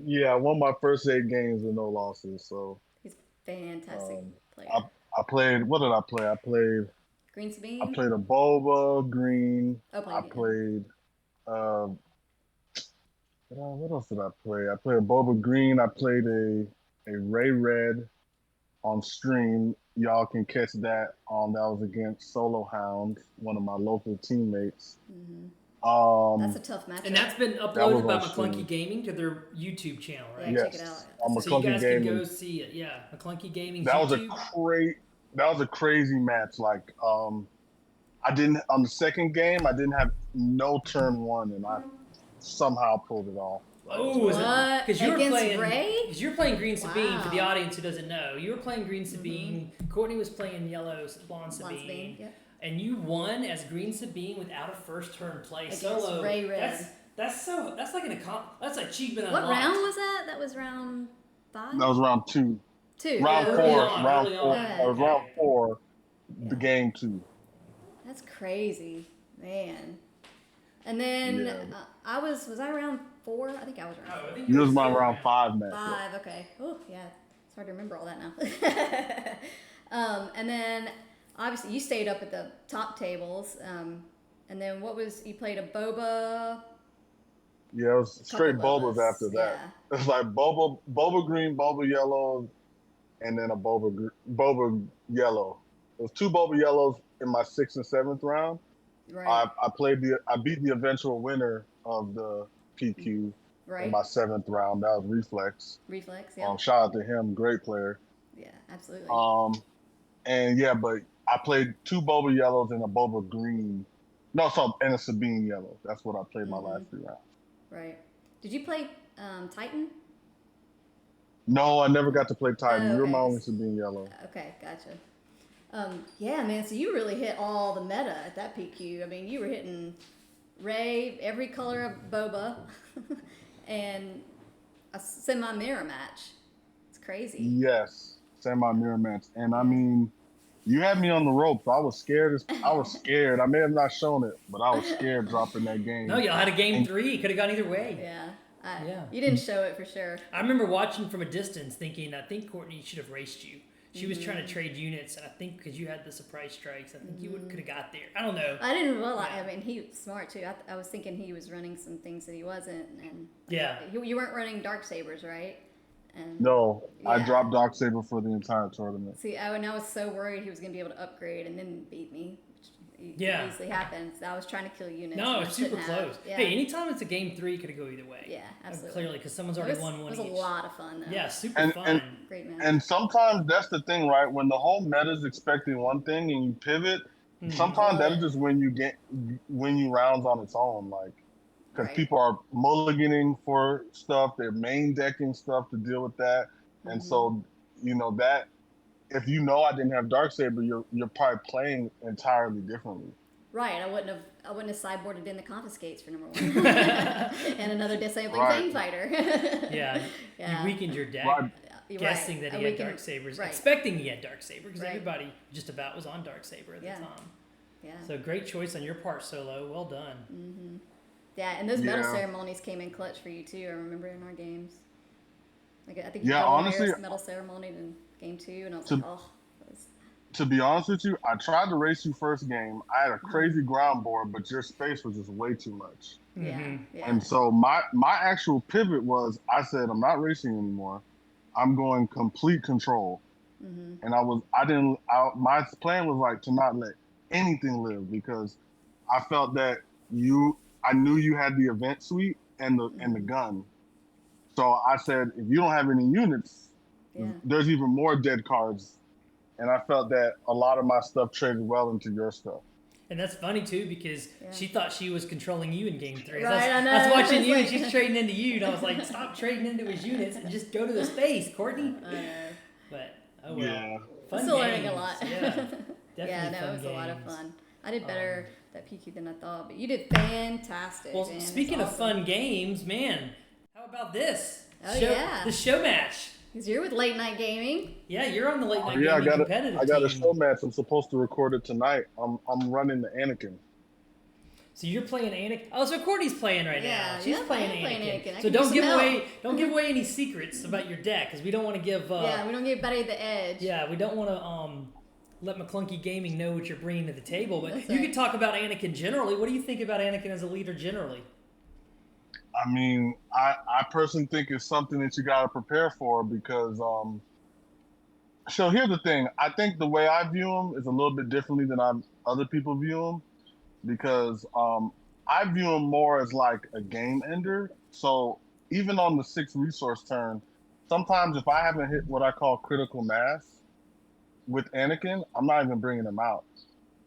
Yeah, I won my first 8 games with no losses. So He's a fantastic player. I played. What did I play? I played Green Sabine? a boba green. Oh, I played. What else did I play? I played a boba green. I played a Ray red on stream. Y'all can catch that. That was against Solo Hound, one of my local teammates. That's a tough matchup. And that's been was uploaded by on stream. McClunky Gaming to their YouTube channel, right? Yeah, check Yes, it out. on So you guys McClunky can Gaming. go see it. Yeah, McClunky Gaming. That was YouTube. that was a crazy match. Like, I didn't on the second game. I didn't have no turn 1, and I somehow pulled it off. Oh, What? because you were Against playing Ray? Because you're playing Green Sabine. For the Wow. audience who doesn't know, you were playing Green Sabine. Courtney was playing Yellow Blonde Sabine. Yep. And you won as Green Sabine without a first turn play Against solo. Ray Red. That's like that's an achievement What unlocked. round was that? That was round 5? That was round 2. 2. Round Yeah. 4. Early on, Round early 4. on. That was round 4. The game 2. That's crazy, man. And then Yeah. was I round 4? I think I was round 4. I think You was my still round 5 match. 5, okay. Oh, yeah. It's hard to remember all that now. And then, obviously, you stayed up at the top tables. And then you played a boba? Yeah, it was straight Couple bobas Bobas, after that. It's like boba green, boba yellow, and then a boba yellow. It was 2 boba yellows in my 6th and 7th round. Right. I beat the eventual winner of the PQ in Right. my 7th round. That was Reflex. Reflex, yeah. Shout out to him, great player. Yeah, absolutely. And yeah, but I played 2 boba yellows and a boba green. No, and a Sabine yellow. That's what I played my last 3 rounds. Right. Did you play Titan? No, I never got to play Titan. Oh, You're my okay. only Sabine yellow. Okay, gotcha. Yeah, man, so you really hit all the meta at that PQ. I mean, you were hitting Ray, every color of boba, and a semi-mirror match. It's crazy. Yes, semi-mirror match. And I mean, you had me on the ropes. I was scared. I was scared. I may have not shown it, but I was scared dropping that game. No, y'all had a game 3. Could have gone either way. Yeah. Yeah. You didn't show it for sure. I remember watching from a distance thinking, I think Courtney should have raced you. She was trying to trade units, and I think because you had the surprise strikes, I think you could have got there. I don't know. I didn't realize. I mean, he was smart too. I was thinking he was running some things that he wasn't, and you weren't running dark sabers, right? And No, I dropped Darksaber for the entire tournament. See, I was so worried he was going to be able to upgrade and then beat me. Which easily happens. I was trying to kill units. No, it's super close. Yeah. Hey, anytime it's a game 3, it could go either way. Yeah, absolutely. Clearly, because someone's already won one each. It was a lot of fun, though. Yeah, super fun. Great match. And sometimes that's the thing, right? When the whole meta's expecting one thing and you pivot, sometimes that is just when you rounds on its own, like. Because people are mulliganing for stuff, they're main decking stuff to deal with that. And so, that if I didn't have Darksaber, you're probably playing entirely differently. Right, I wouldn't have sideboarded in the confiscates for number 1. And another disabling Fang Fighter. You weakened your deck. Guessing that he had Darksabers, expecting he had Darksaber, because everybody just about was on Darksaber at the time. Yeah. So great choice on your part, Solo. Well done. Yeah, and those medal ceremonies came in clutch for you too. I remember in our games. Like I think you honestly, medal ceremony in game 2, and I was like, To be honest with you, I tried to race you first game. I had a crazy ground board, but your space was just way too much. Yeah. And so my actual pivot was, I said, I'm not racing anymore. I'm going complete control. And my plan was like to not let anything live, because I felt that I knew you had the event suite and the gun. So I said, if you don't have any units, there's even more dead cards. And I felt that a lot of my stuff traded well into your stuff. And that's funny too, because she thought she was controlling you in game 3. Right, I know. I was watching you and she's trading into you, and I was like, stop trading into his units and just go to the space, Courtney. But oh well. Yeah. Fun Still games. learning a lot. Definitely it was a lot of fun. I did better that PQ than I thought, but you did fantastic. Well, speaking of fun games, man, how about this? The show match. Because you're with Late Night Gaming. Yeah, you're on the Late Night Gaming competitive team. I got a show match. I'm supposed to record it tonight. I'm running the Anakin. So you're playing Anakin. Oh, so Courtney's playing right now. She's playing Anakin. So don't give away any secrets about your deck, because we don't want to give. We don't give Betty the edge. Yeah, we don't want to let McClunky Gaming know what you're bringing to the table. But you could talk about Anakin generally. What do you think about Anakin as a leader generally? I mean, I personally think it's something that you got to prepare for, because so here's the thing. I think the way I view him is a little bit differently than other people view him, because I view him more as like a game ender. So even on the 6th resource turn, sometimes if I haven't hit what I call critical mass with Anakin, I'm not even bringing him out.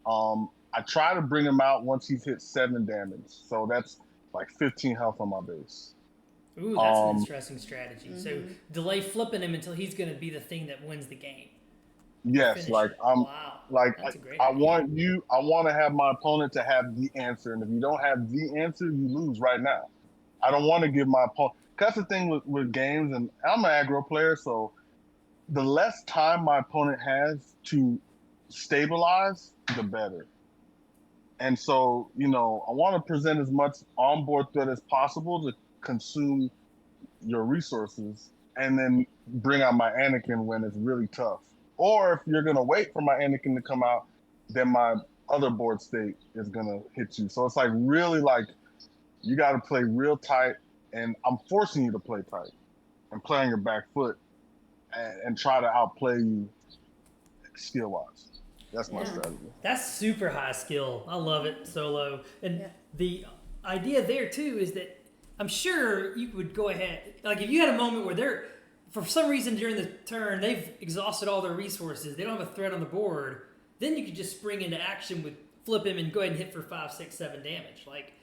I try to bring him out once he's hit 7 damage. So that's like 15 health on my base. Ooh, that's an interesting strategy. So delay flipping him until he's going to be the thing that wins the game. Yes, I want to have my opponent to have the answer, and if you don't have the answer, you lose right now. I don't want to give my opponent. That's the thing with games, and I'm an aggro player, so the less time my opponent has to stabilize, the better. And so, I want to present as much onboard threat as possible to consume your resources, and then bring out my Anakin when it's really tough. Or if you're going to wait for my Anakin to come out, then my other board state is going to hit you. So it's like really like you got to play real tight, and I'm forcing you to play tight and play on your back foot and try to outplay you skill-wise. That's my strategy. That's super high skill. I love it, Solo. And the idea there, too, is that I'm sure you would go ahead. Like, if you had a moment where for some reason during the turn, they've exhausted all their resources, they don't have a threat on the board, then you could just spring into action with flip him and go ahead and hit for 5, 6, 7 damage. Like,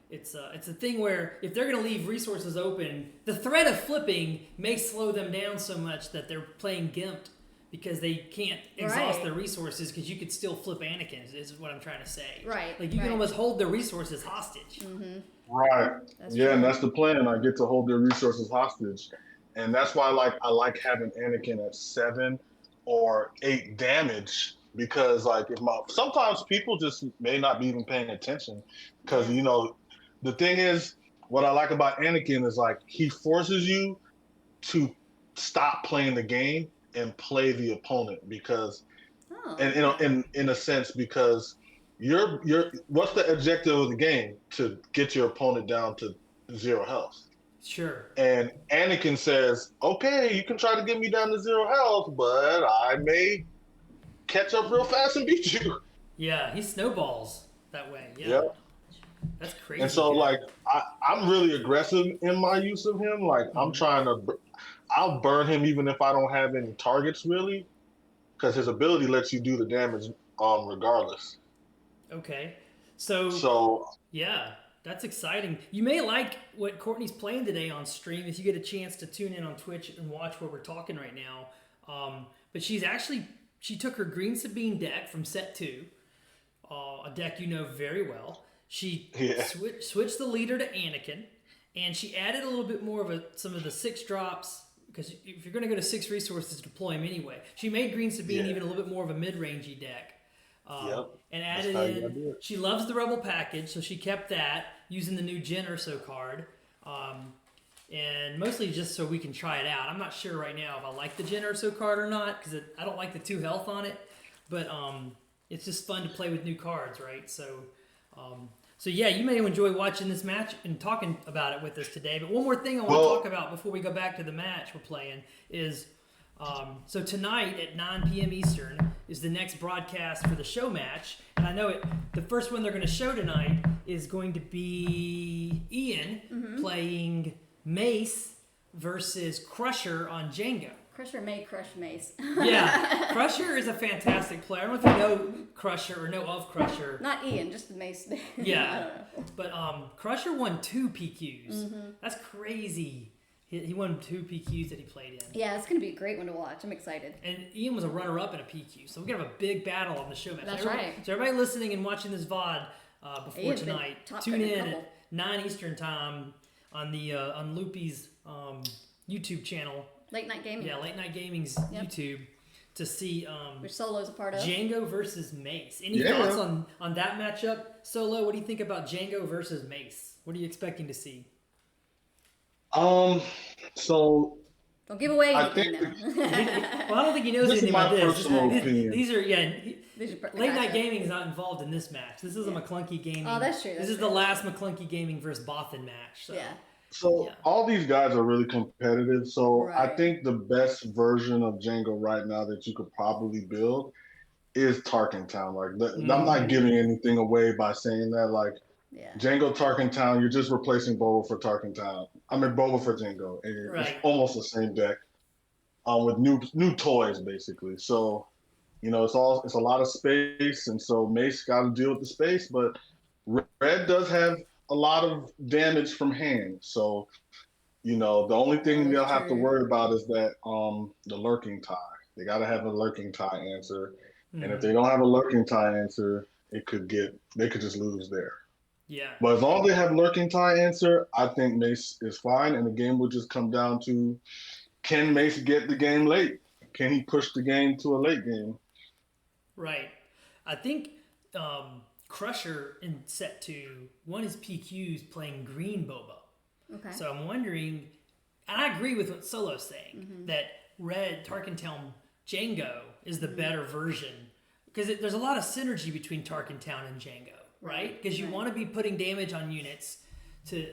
it's a thing where if they're going to leave resources open, the threat of flipping may slow them down so much that they're playing gimped, because they can't exhaust their resources, because you could still flip Anakin, is what I'm trying to say. Right. Like, you can almost hold their resources hostage. Mm-hmm. Right. And that's the plan. I get to hold their resources hostage. And that's why I like having Anakin at 7 or 8 damage, because sometimes people just may not be even paying attention, because, the thing is, what I like about Anakin is he forces you to stop playing the game and play the opponent because, Oh, and you know, in a sense, because you're what's the objective of the game? To get your opponent down to 0 health. Sure. And Anakin says, "Okay, you can try to get me down to 0 health, but I may catch up real fast and beat you." Yeah, he snowballs that way. Yeah. Yeah. That's And crazy so, good. like, I'm really aggressive in my use of him. Like, I'm trying to, I'll burn him even if I don't have any targets, really, because his ability lets you do the damage regardless. Okay. So, So, yeah, that's exciting. You may like what Courtney's playing today on stream if you get a chance to tune in on Twitch and watch what we're talking right now. But she took her Green Sabine deck from set 2, a deck you know very well. She yeah. switched the leader to Anakin, and she added a little bit more of some of the 6 drops, because if you're going to go to 6 resources, deploy them anyway. She made Green Sabine even a little bit more of a mid-rangey deck. And added in, she loves the Rebel package, so she kept that using the new Gen Urso card. And mostly just so we can try it out. I'm not sure right now if I like the Gen Urso card or not, because I don't like the 2 health on it. But it's just fun to play with new cards, right? So yeah, you may enjoy watching this match and talking about it with us today. But one more thing I want to talk about before we go back to the match we're playing is, so tonight at 9 p.m. Eastern is the next broadcast for the show match. And I know the first one they're going to show tonight is going to be Ian playing Mace versus Crusher on Django. Crusher may crush Mace. Yeah, Crusher is a fantastic player. I don't know if you know Crusher or know of Crusher. Not Ian, just the Mace. Yeah, but Crusher won 2 PQs. That's crazy. He won 2 PQs that he played in. Yeah, it's going to be a great one to watch. I'm excited. And Ian was a runner-up in a PQ, so we're going to have a big battle on the show match. That's right. So everybody listening and watching this VOD before tonight, tune in at 9 Eastern time on the on Loopy's YouTube channel. Late Night Gaming. Yeah, Late Night Gaming's YouTube to see which Solo's a part of. Django versus Mace. Any thoughts on that matchup? Solo, what do you think about Django versus Mace? What are you expecting to see? So don't give away anything now. Well, I don't think he knows anything about this. These are Late Night Gaming is not involved in this match. This is a McClunky Gaming. Oh, that's true. This is the last McClunky Gaming versus Bothan match. So. Yeah. So all these guys are really competitive. So I think the best version of Django right now that you could probably build is Tarkin Town. Like I'm not giving anything away by saying that. Like Django Tarkin Town, you're just replacing Boba for Tarkin Town. I mean Boba for Django. And it's almost the same deck, with new toys basically. So it's a lot of space, and so Mace got to deal with the space. But Red does have a lot of damage from hand. So, the only thing they'll have to worry about is that the lurking tie. They got to have a lurking tie answer. And if they don't have a lurking tie answer, they could just lose there. Yeah. But as long as they have lurking tie answer, I think Mace is fine, and the game will just come down to, can Mace get the game late? Can he push the game to a late game? Right. I think Crusher in set 2 won his PQs playing green Boba. Okay. So I'm wondering, and I agree with what Solo's saying, that Red Tarkin Town Django is the better version, because there's a lot of synergy between Tarkin Town and Django, right? Because you want to be putting damage on units to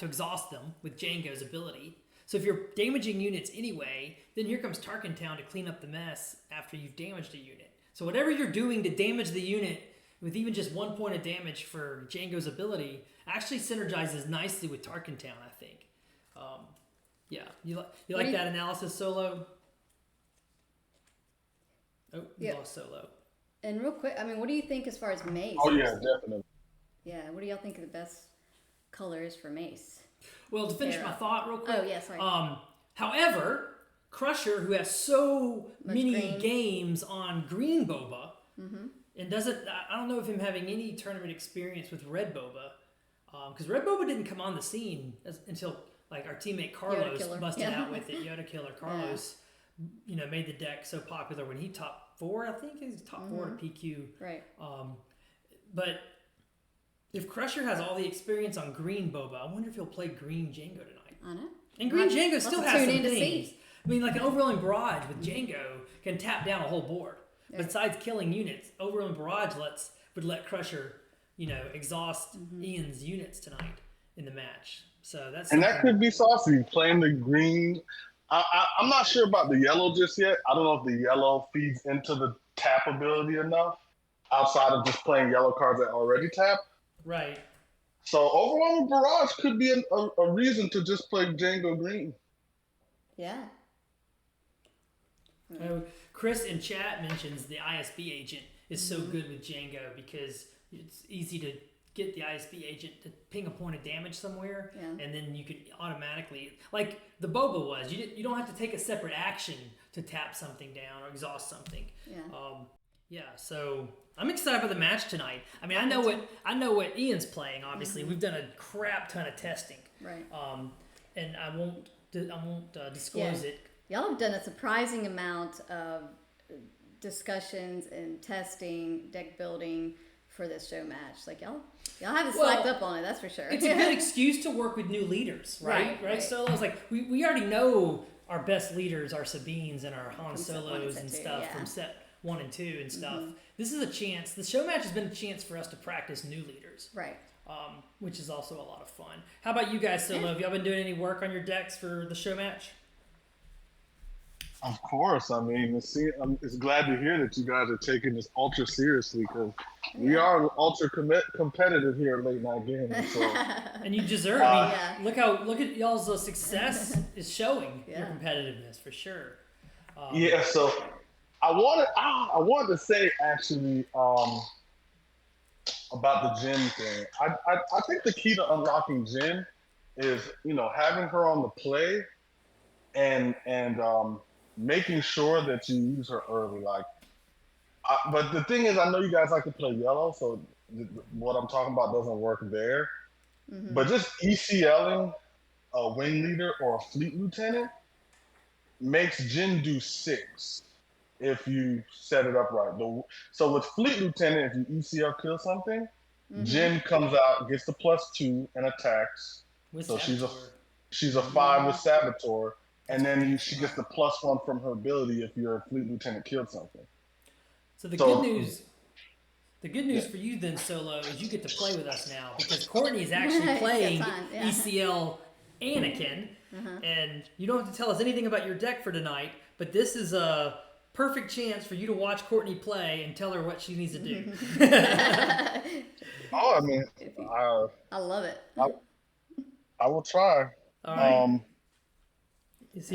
exhaust them with Django's ability. So if you're damaging units anyway, then here comes Tarkin Town to clean up the mess after you've damaged a unit. So whatever you're doing to damage the unit with even just 1 point of damage for Django's ability actually synergizes nicely with Tarkin Town, I think. You like that analysis, Solo? Oh, you lost Solo. And real quick, I mean, what do you think as far as Mace? Oh yeah, definitely. Yeah, what do y'all think of the best colors for Mace? Well, to finish my thought real quick. Oh yeah, sorry. However, Crusher, who has so many games on green Boba, and I don't know of him having any tournament experience with red Boba, because red Boba didn't come on the scene until like our teammate Carlos busted out with it. Yoda Killer Carlos, made the deck so popular when he top 4. I think he's top 4 to PQ. Right. But if Crusher has all the experience on green Boba, I wonder if he'll play green Django tonight. I know. And green Django still has some things. I mean, like an overwhelming barrage with Django can tap down a whole board. Yeah. Besides killing units, overwhelming barrage would let Crusher, exhaust Ian's units tonight in the match. So that's And something. that could be saucy. Playing the green. I'm not sure about the yellow just yet. I don't know if the yellow feeds into the tap ability enough outside of just playing yellow cards that already tap. Right. So overwhelming barrage could be a reason to just play Django green. Yeah. Chris in chat mentions the ISB agent is so good with Django because it's easy to get the ISB agent to ping a point of damage somewhere, and then you could automatically, like the Boba was, you don't have to take a separate action to tap something down or exhaust something. Yeah. So I'm excited for the match tonight. I mean, I know what Ian's playing. Obviously, we've done a crap ton of testing, Right. And I won't disclose it. Y'all have done a surprising amount of discussions and testing, deck building for this show match. Like y'all haven't slacked up on it, that's for sure. It's a good excuse to work with new leaders, right? So I was like, we already know our best leaders, our Sabines and our Han Solos and stuff from set 1 and 2 and stuff. This is a chance. The show match has been a chance for us to practice new leaders, right? Which is also a lot of fun. How about you guys, Solo? Have y'all been doing any work on your decks for the show match? Of course. I mean, it's glad to hear that you guys are taking this ultra seriously because we are ultra competitive here at Late Night Gaming. So. And you deserve it. Look at y'all's success is showing your competitiveness for sure. So I wanted to say actually about the Jin thing. I think the key to unlocking Jin is having her on the play and making sure that you use her early. But the thing is, I know you guys like to play yellow, so what I'm talking about doesn't work there. But just ECLing a wing leader or a fleet lieutenant makes Jin do 6 if you set it up right. So with fleet lieutenant, if you ECL kill something, Jin comes out, gets the +2 and attacks. So she's a 5 with Saboteur. And then she gets the +1 from her ability if your fleet lieutenant killed something. So the good news for you then, Solo, is you get to play with us now because Courtney is actually playing ECL Anakin, and you don't have to tell us anything about your deck for tonight. But this is a perfect chance for you to watch Courtney play and tell her what she needs to do. I mean, I love it. I will try. All right. So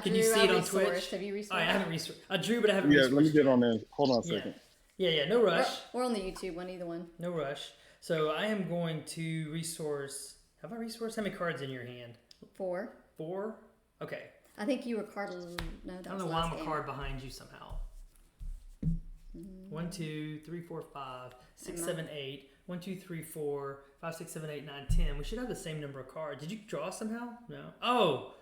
Can you see it on resourced. Twitch? Have you resourced? I haven't resourced. I drew, but I haven't resourced. Let me get on there. Hold on a second. Yeah, no rush. We're on the YouTube one, either one. No rush. So I am going to resource. Have I resourced? How many cards in your hand? 4. 4? Okay. I think you were card. No, that I don't know why I'm a card behind you somehow. 1, 2, 3, 4, 5, 6, 7, 8. 1, 2, 3, 4, 5, 6, 7, 8, 9, 10. We should have the same number of cards. Did you draw somehow? No. Oh,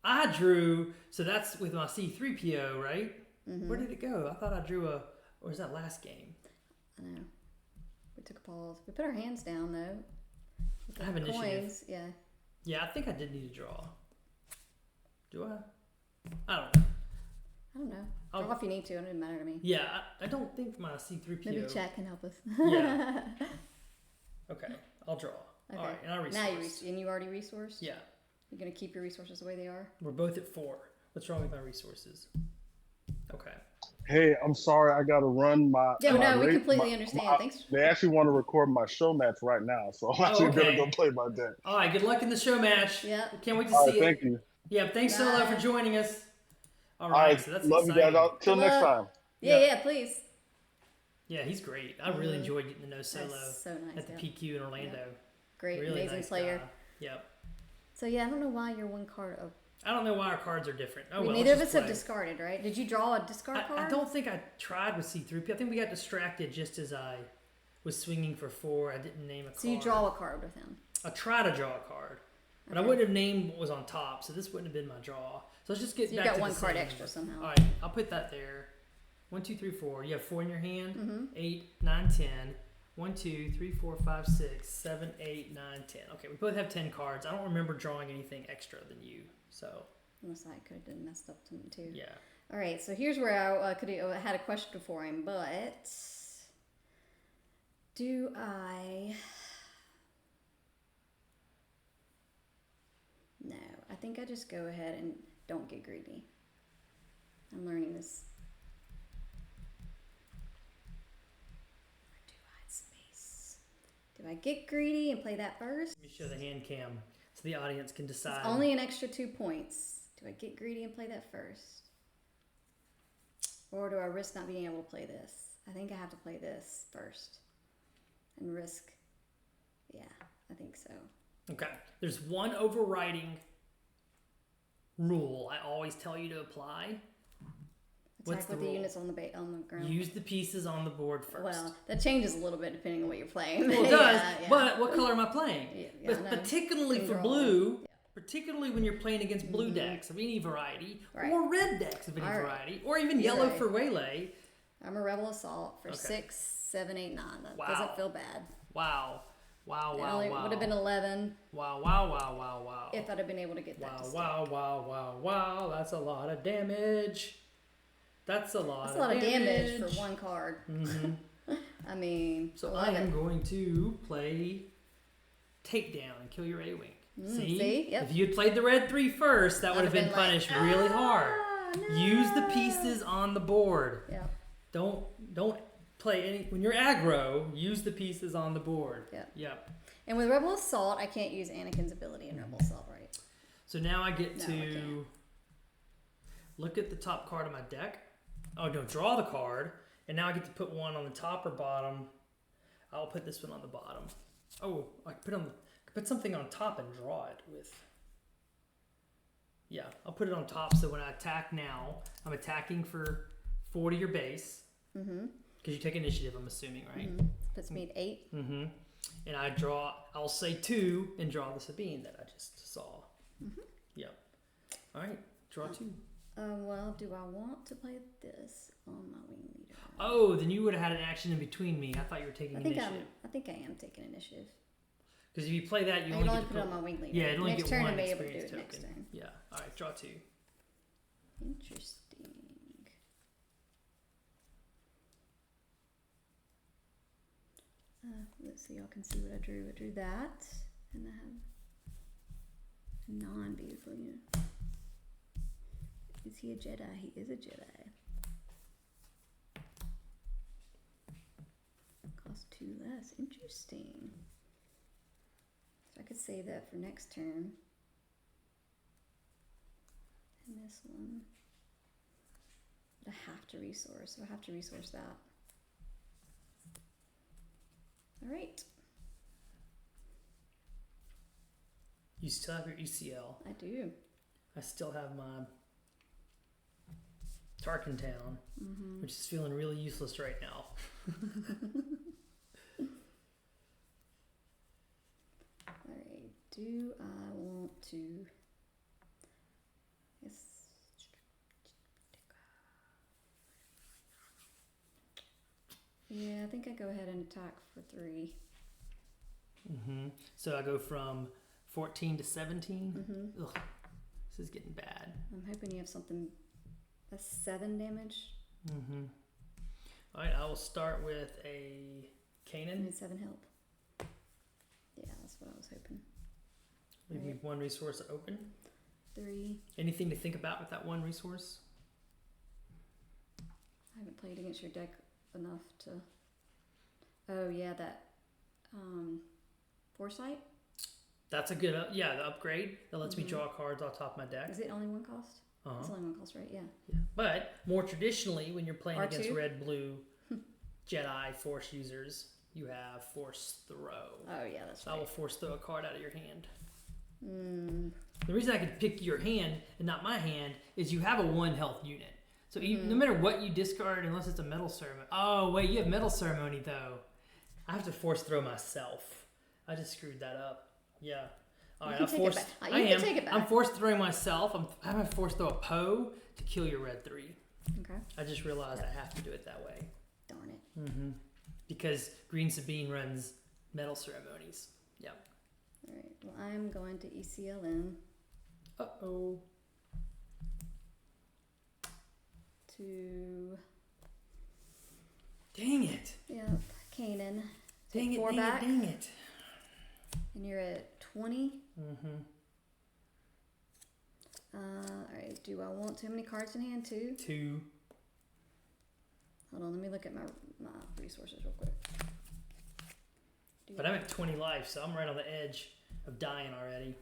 I drew. So that's with my C3PO, right? Where did it go? I thought I drew or was that last game? I know. We took a pause. We put our hands down though. I have initiative. Coins, yeah. Yeah, I think I did need to draw. Do I? I don't know. I don't know. Draw if you need to. It doesn't matter to me. Yeah, I don't think my C3PO. Maybe chat can help us. Yeah. Okay, I'll draw. Okay. All right, and I'll resource. Now you already resourced? Yeah. You're going to keep your resources the way they are? We're both at 4. What's wrong with my resources? Okay. Hey, I'm sorry. I got to run my... we completely understand. Thanks. They actually want to record my show match right now, so I'm actually going to go play my deck. All right, good luck in the show match. Yeah. Can't wait to see it. Thank you. Yeah, thanks, Solo, for joining us. All right, so that's love exciting. you guys. Till next time. Yeah, please. Yeah, he's great. I really enjoyed getting to know Solo so nice, at the PQ in Orlando. Yeah. Great, really amazing nice player. guy. Yep. So yeah, I don't know why you're one card. I don't know why our cards are different. Neither of us have discarded, right? Did you draw a discard card? I don't think I tried with C3P. I think we got distracted just as I was swinging for 4. I didn't name a card. So you draw a card with him? I tried to draw a card, but I wouldn't have named what was on top, so this wouldn't have been my draw. So let's just get back to the you got one card extra somehow. All right, I'll put that there. 1, 2, 3, 4. You have 4 in your hand. 8, 9, 10. 1, 2, 3, 4, 5, 6, 7, 8, 9, 10. Okay, we both have 10 cards. I don't remember drawing anything extra than you, so Unless I could have done messed up something too. Yeah. All right, so here's where I could have had a question for him, but do I? No, I think I just go ahead and don't get greedy. I'm learning this. Or do I hide space? Do I get greedy and play that first? Let me show the hand cam so the audience can decide. It's only an extra 2 points. Do I get greedy and play that first? Or do I risk not being able to play this? I think I have to play this first. And risk. Yeah, I think so. Okay. There's one overriding rule I always tell you to apply. Attack with the units on the ground. Use the pieces on the board first. Well, that changes a little bit depending on what you're playing. Well, it does, Yeah. but what color am I playing? Yeah, But no. particularly for Control. blue, particularly when you're playing against blue decks of any variety, Right. or red decks of any All right. variety, or even You're yellow right. for Waylay. I'm a Rebel Assault for Okay. 6, 7, 8, 9. That Wow. doesn't feel bad. Wow. Wow, It wow, only wow. would have been 11 Wow, wow, wow, wow, wow. if I'd have been able to get that Wow, to stick. wow, wow, wow, wow. That's a lot of damage. That's a lot That's a lot of damage for damage. one card. Mm-hmm. I mean, So I I love am it. going to play Takedown and kill your A-Wing. see? Yep. If you had played the red 3 first, that would have been like, punished really hard. no. Use the pieces on the board. Yep. Don't play any when you're aggro. Use the pieces on the board. Yep. And with Rebel Assault, I can't use Anakin's ability in Rebel Assault, right? So now I get No, I to can't. look at the top card of my deck. Oh no, draw the card, and now I get to put one on the top or bottom. I'll put this one on the bottom. Oh, I can put something on top and draw it with. Yeah, I'll put it on top so when I attack now, I'm attacking for 4 to your base. Mm-hmm. Because you take initiative, I'm assuming, right? Mm-hmm. Puts me at 8. Mm-hmm. And I'll say 2 and draw the Sabine that I just saw. Mm-hmm. Yep. All right, draw 2. Well, do I want to play this on my wing leader? Oh, then you would have had an action in between me. I thought you were taking I think initiative. I think I am taking initiative. Because if you play that, you I only can only get to put it on my wing leader. Yeah, it only next get turn one I'll be able to do experience it token. next turn. Yeah. All right, draw 2. Interesting. Let's see, y'all can see what I drew. I drew that, and I have non-vehicle unit. Is he a Jedi? He is a Jedi. Cost 2 less. Interesting. So I could save that for next turn. And this one. But I have to resource, so I have to resource that. All right. You still have your ECL. I do. I still have my Tarkin Town, Mm-hmm. which is feeling really useless right now. All right. Do I want to? Yes. Yeah, I think I go ahead and attack for 3. Mm-hmm. So I go from 14 to 17. Mm-hmm. Ugh, this is getting bad. I'm hoping you have something. That's 7 damage. Mm-hmm. All right, I will start with a I Kanan. need 7 help. Yeah, that's what I was hoping. Leave me 1 resource open. 3. Anything to think about with that 1 resource? I haven't played against your deck enough to. Oh yeah, that foresight. That's a good, the upgrade that lets me draw cards off top of my deck. Is it only 1 cost? Uh-huh. It's only 1 cost, right? Yeah. Yeah. But more traditionally, when you're playing R2? against red, blue, Jedi, Force users, you have Force Throw. Oh yeah, that's So I will right. Force Throw a card out of your hand. Mm, The reason I could pick your hand and not my hand is you have a 1 health unit. So no matter what you discard, unless it's a metal ceremony. Oh wait, you have metal ceremony though. I have to Force Throw myself. I just screwed that up. Yeah. All right, can take it back. You can take it I'm back. Force Throwing myself. I'm having to Force Throw a Poe to kill your red 3. okay. I just realized I have to do it that way. Darn it. Mm-hmm. Because Green Sabine runs metal ceremonies. Yep. All right. Well, I'm going to ECLN. Uh-oh. to. Dang it. Yep, Canaan. Dang it, 4 dang back. it, dang it. And you're at 20. Mm-hmm. Alright, do I want too many cards in hand too? 2. Hold on, let me look at my resources real quick. But I'm at 20 life, so I'm right on the edge of dying already.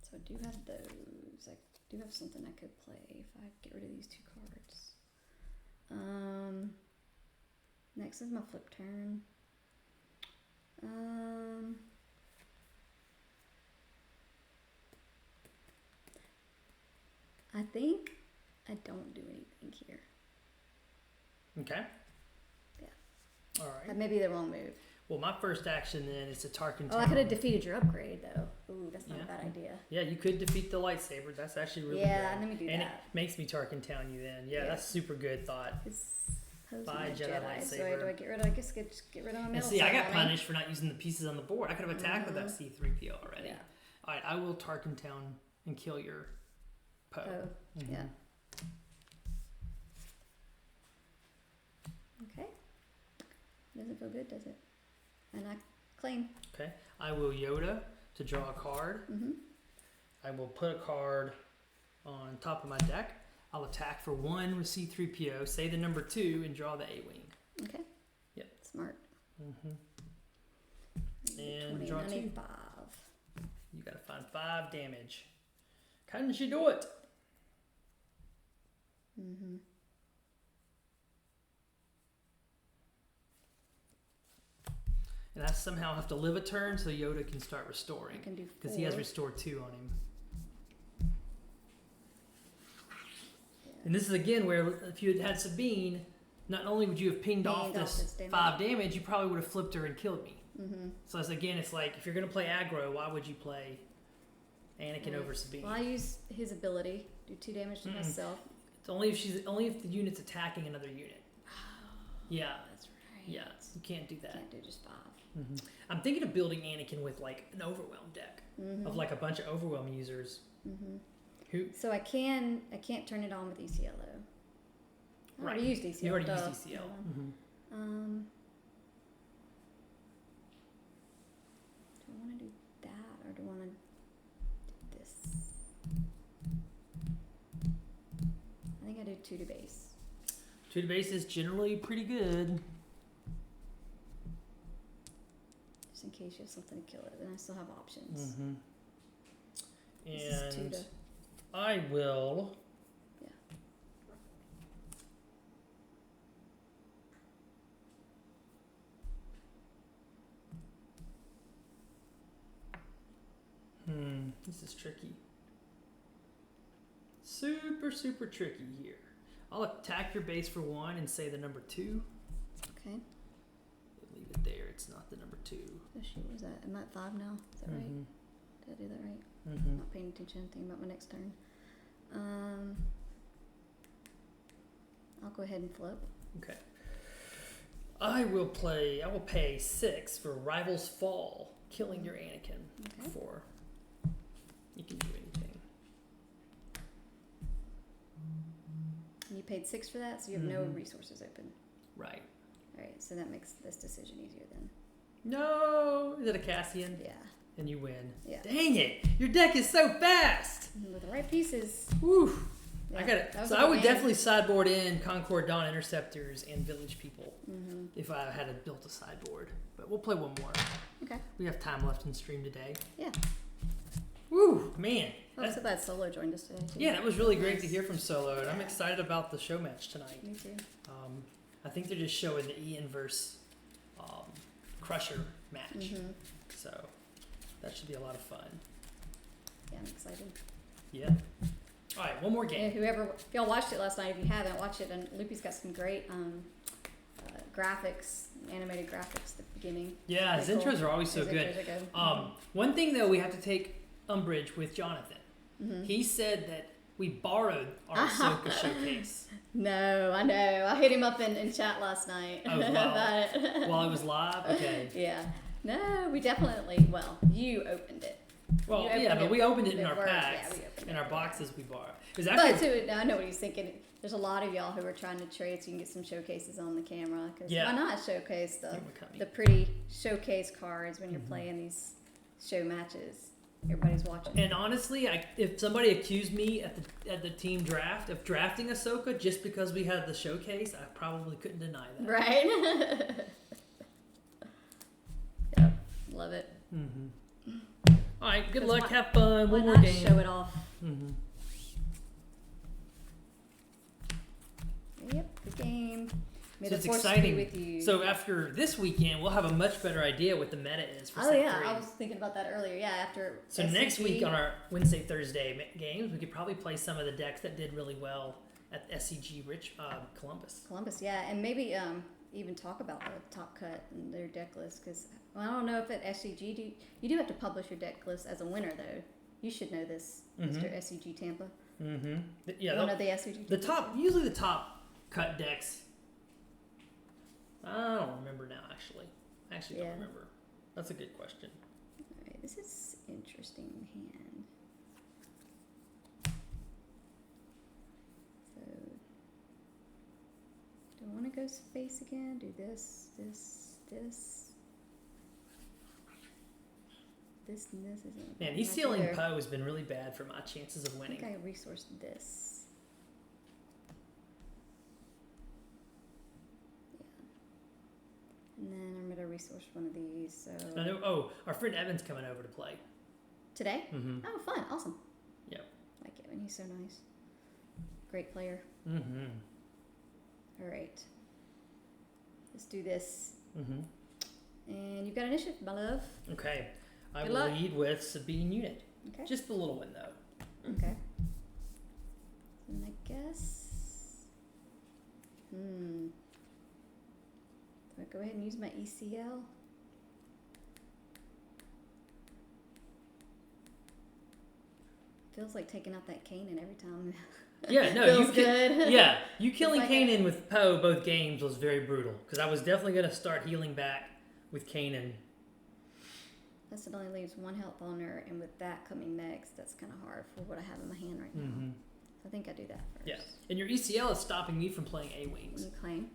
So I do have those. I do have something I could play if I get rid of these 2 cards. Next is my flip turn. I think I don't do anything here. Okay. Yeah. All That right. may be the wrong move. Well, my first action then is to Tarkin Oh, I Town. could have defeated your upgrade though. Ooh, that's not Yeah. a bad idea. Yeah, you could defeat the lightsaber. That's actually really Yeah, good. let me do and that. it makes me Tarkin Town you then. Yeah, Yeah. that's super good thought. It's supposedly Bye, a Jedi So lightsaber. do I get rid of? I guess just get rid of my And middle. see, I got ceremony. punished for not using the pieces on the board. I could have attacked with that C-3PO already. Yeah. All right, I will Tarkin Town and kill your Poe. Oh, Mhm. yeah. Okay. Doesn't feel good, does it? And I claim. Okay, I will Yoda to draw a card. Mm-hmm. I will put a card on top of my deck. I'll attack for 1 with C-3PO, say the number 2, and draw the A-Wing. Okay. Yep. Smart. And draw 2. 25. You gotta find 5 damage. Can she do it? Mm-hmm. And I somehow have to live a turn so Yoda can start restoring. I can do 4. Because he has Restore 2 on him. Yeah. And this is again where if you had had Sabine, not only would you have pinged off this damage. 5 damage, you probably would have flipped her and killed me. Mm-hmm. So it's like, if you're going to play aggro, why would you play Anakin Right. over Sabine? Well, I use his ability. Do 2 damage to myself. It's only if the unit's attacking another unit. Yeah. That's right. Yeah. You can't do that. Can't do just 5. I'm thinking of building Anakin with like an Overwhelm deck Mm-hmm. of like a bunch of Overwhelm users. Mm-hmm. Who? So I can't turn it on with ECLO. I Right. already used ECLO. You already duh. used ECL. Do I want to do that or do I want to do this? I think I do 2 to base. 2 to base is generally pretty good. Just in case you have something to kill it, then I still have options. This is 2 And to. I will. Yeah. This is tricky. Super, super tricky here. I'll attack your base for 1 and say the number 2. Okay. Leave it there. It's not the number 2. Oh shoot, what is that? I'm at 5 now. Is that right? Did I do that right? I'm not paying attention. Thinking about my next turn. I'll go ahead and flip. Okay. I will pay 6 for Rival's Fall, killing your Anakin. Okay. For you can do anything. And you paid 6 for that, so you have no resources open. Right. Alright, so that makes this decision easier then. No, is it a Cassian? Yeah. And you win. Yeah. Dang it! Your deck is so fast. And with the right pieces. Woo! Yeah, I got it. that was So a I good would game. definitely sideboard in Concord Dawn Interceptors and Village People Mm-hmm. if I had built a sideboard. But we'll play one more. Okay. We have time left in stream today. Yeah. Woo, man. I'm so glad Solo joined us today. Too. Yeah, that was really great to Nice. hear from Solo, and I'm Yeah. excited about the show match tonight. Me too. I think they're just showing the Ian versus Crusher match, Mm-hmm. so that should be a lot of fun. Yeah, I'm excited. Yeah. All right, one more Yeah, game. if y'all watched it last night, if you haven't, watch it. And Loopy's got some great graphics, animated graphics at the beginning. Yeah, his Pretty cool. intros are always so His good. intros are good. One thing though, we have to take umbrage with Jonathan. Mm-hmm. He said that we borrowed our Ahsoka showcase No, I know. I hit him up in chat last night Oh, wow. about it. while it was live. Okay. Yeah. No, we definitely. Well, you opened it. Well, You opened yeah, but we opened it in it our worked. Yeah, packs, we opened in it, our yeah. boxes we borrowed. It was But actually, I know what he's thinking. There's a lot of y'all who are trying to trade so you can get some showcases on the camera. Because Yeah. why not showcase Camera company. the pretty showcase cards when you're Mm-hmm. playing these show matches? Everybody's watching. And honestly, if somebody accused me at the team draft of drafting Ahsoka just because we had the showcase, I probably couldn't deny that. Right? Yep. Love it. Mm-hmm. All right, good 'Cause luck, why- have fun, Why one more not game. show it off? Mm-hmm. Yep, good game. May So the it's force exciting. be with you. So after this weekend, we'll have a much better idea what the meta is for Oh Set yeah, 3. I was thinking about that earlier. Yeah, after So SCG, next week on our Wednesday, Thursday games, we could probably play some of the decks that did really well at SCG Columbus. Columbus, yeah, and maybe even talk about the top cut and their deck list because I don't know if at SCG you do have to publish your deck list as a winner though. You should know this, Mr. SCG Tampa. Mm-hmm. Yeah, One of the SCG. the Tampas, top, yeah. usually the top cut decks. I don't remember now. I actually don't Yeah. remember. That's a good question. All right, this is interesting hand. So, do I want to go space again? Do this, this, this. This and this isn't. Man, much E-sealing either. Poe has been really bad for my chances of I winning. think I resourced this. Yeah. And then I'm gonna resource one of these. So I know. Oh, our friend Evan's coming over to play. today? Mm-hmm. Oh, fun! Awesome. Yep. Like Evan, he's so nice. Great player. Mm-hmm. All right. Let's do this. Mm-hmm. And you've got initiative, my love. Okay. I Good will luck. lead with Sabine Unit. Okay. Just the little one, though. Okay. And I guess. Do I go ahead and use my ECL? Feels like taking out that Kanan every time. Yeah, no, Feels you good. Yeah, you killing like Kanan with Poe both games was very brutal because I was definitely going to start healing back with Kanan. Plus, it only leaves one health on her, and with that coming next, that's kind of hard for what I have in my hand right now. Mm-hmm. So I think I do that first. Yeah, and your ECL is stopping me from playing A-Wings. You claim.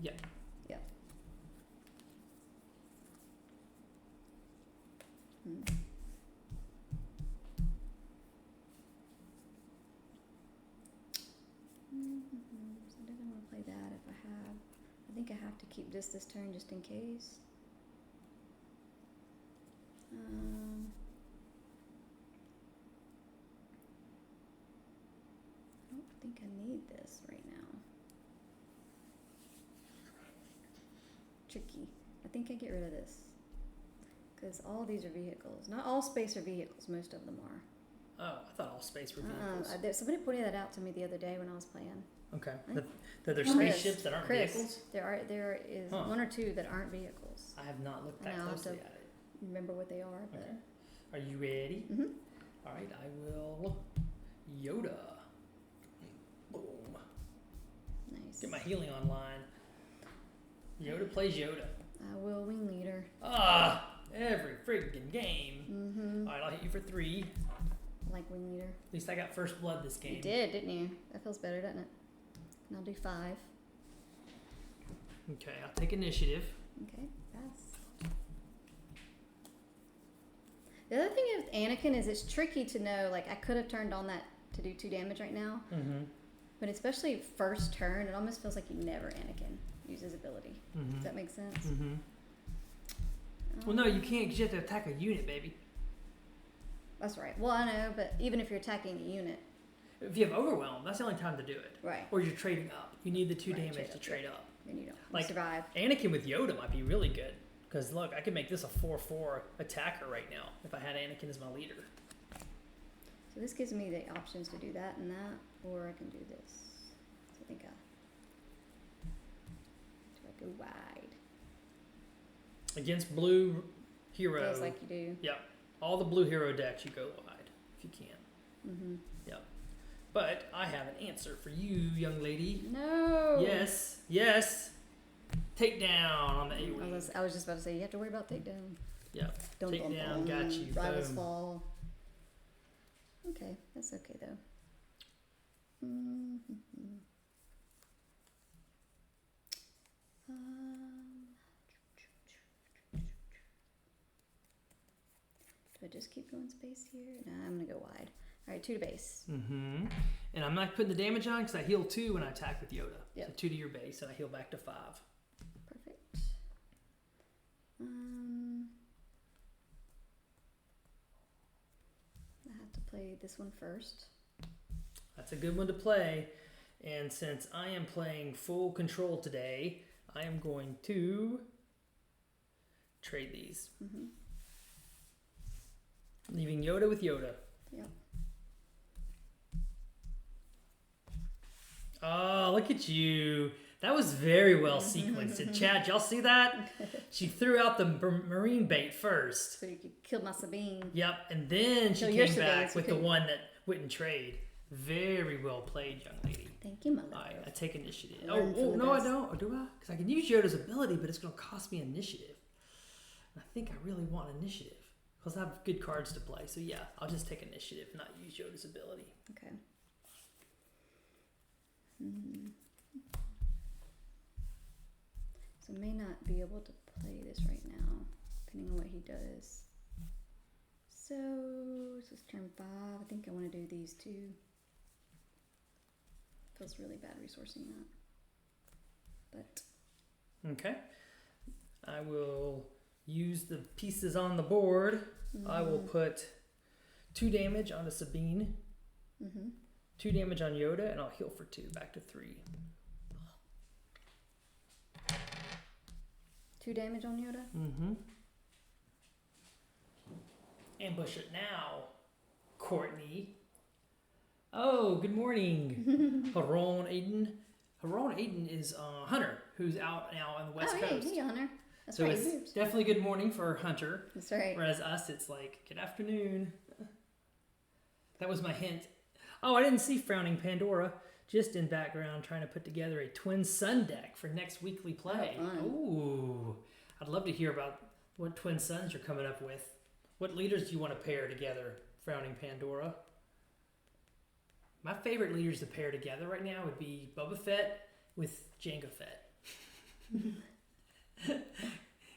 Yep. Yep. So I didn't want to play that if I have. I think I have to keep this turn just in case. I don't think I need this right now. Tricky. I think I get rid of this. Because all these are vehicles. Not all space are vehicles, most of them are. Oh, I thought all space were vehicles. Somebody pointed that out to me the other day when I was playing. Okay. That there's Chris, spaceships that aren't Chris, vehicles? there is Huh. one or two that aren't vehicles. I have not looked that And I'll have closely to- at it. Remember what they are, but Okay. Are you ready? Mhm. All right, I will Yoda. Boom. nice. Get my healing online. Yoda plays Yoda. I will wing leader. Every friggin' game. Mm-hmm. All right, I'll hit you for 3. I like wing leader. At least I got first blood this game. You did, didn't you? That feels better, doesn't it? And I'll do 5. Okay, I'll take initiative. Okay, pass. The other thing with Anakin is it's tricky to know. Like I could have turned on that to do 2 damage right now, Mm-hmm. but especially first turn, it almost feels like you never Anakin use his ability. Mm-hmm. Does that make sense? Mm-hmm. Well, no, you can't because you have to attack a unit, baby. That's right. Well, I know, but even if you're attacking a unit, If you have overwhelm, that's the only time to do it. right? Or you're trading up. You need the 2 Right, damage trade to up, trade up. Then you don't Like- survive. Anakin with Yoda might be really good. Because look, I could make this a 4/4 attacker right now if I had Anakin as my leader. So this gives me the options to do that and that, or I can do this. So I think do I go wide? Against blue hero. Feels like you do. Yep. All the blue hero decks, you go wide if you can. Mm-hmm. Yep. But I have an answer for you, young lady. No. Yes. Take down on the A-Wing. I was just about to say you have to worry about takedown. Yep. Dun, Take dun, down, dun. got you. Rivals Boom. fall. Okay, that's okay though. Mm-hmm. Do I just keep going space here? No, I'm gonna go wide. All right, 2 to base. Mm-hmm. And I'm not putting the damage on because I heal 2 when I attack with Yoda. Yep. So 2 to your base, and I heal back to 5. Perfect. I have to play this one first. That's a good one to play. And since I am playing full control today, I am going to trade these. Mm-hmm. Leaving Yoda with Yoda. Yep. Oh, look at you. That was very well sequenced. In chat, y'all see that? She threw out the marine bait first. So you could kill my Sabine. Yep, and then she Kill your came back Sabines, with the one that wouldn't trade. Very well played, young lady. Thank you, Mother. All right, I take initiative. Learn from the No, I best. don't. Or do I? Because I can use Yoda's ability, but it's going to cost me initiative. And I think I really want initiative. Because I have good cards to play. So yeah, I'll just take initiative, not use Yoda's ability. Okay. Mm-hmm. So I may not be able to play this right now, depending on what he does. So this is turn 5. I think I want to do these 2. Feels really bad resourcing that. But Okay. I will use the pieces on the board. I will put 2 damage onto Sabine, 2 damage on Yoda, and I'll heal for 2, back to 3. 2 damage on Yoda? Mm-hmm. Ambush it now, Courtney. Oh, good morning, Haron Aiden. Haron Aiden is Hunter, who's out now on the West Coast. Hey, Hunter. That's So right. it's definitely good morning for Hunter. That's right. Whereas us, it's like, good afternoon. That was my hint. Oh, I didn't see Frowning Pandora. Just in background, trying to put together a Twin Sun deck for next weekly play. Oh, fun. Ooh. I'd love to hear about what Twin Suns you're coming up with. What leaders do you want to pair together, Frowning Pandora? My favorite leaders to pair together right now would be Boba Fett with Jango Fett. Because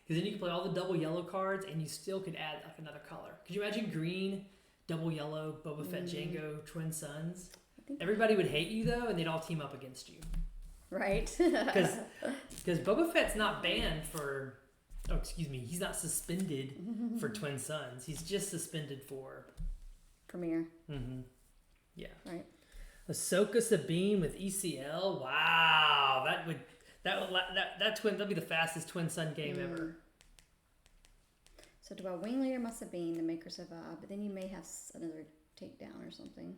then you can play all the double yellow cards and you still could add like another color. Could you imagine green, double yellow, Boba Fett, Jango, Twin Suns? Everybody would hate you though, and they'd all team up against you. Right. Because Boba Fett's not banned for... Oh, excuse me. He's not suspended for Twin Suns. He's just suspended for... Premiere. Mm-hmm. Yeah. Right. Ahsoka Sabine with ECL. Wow. That'd be the fastest Twin Sun game ever. So do I wing leader my Sabine to make her survive? But then you may have another takedown or something.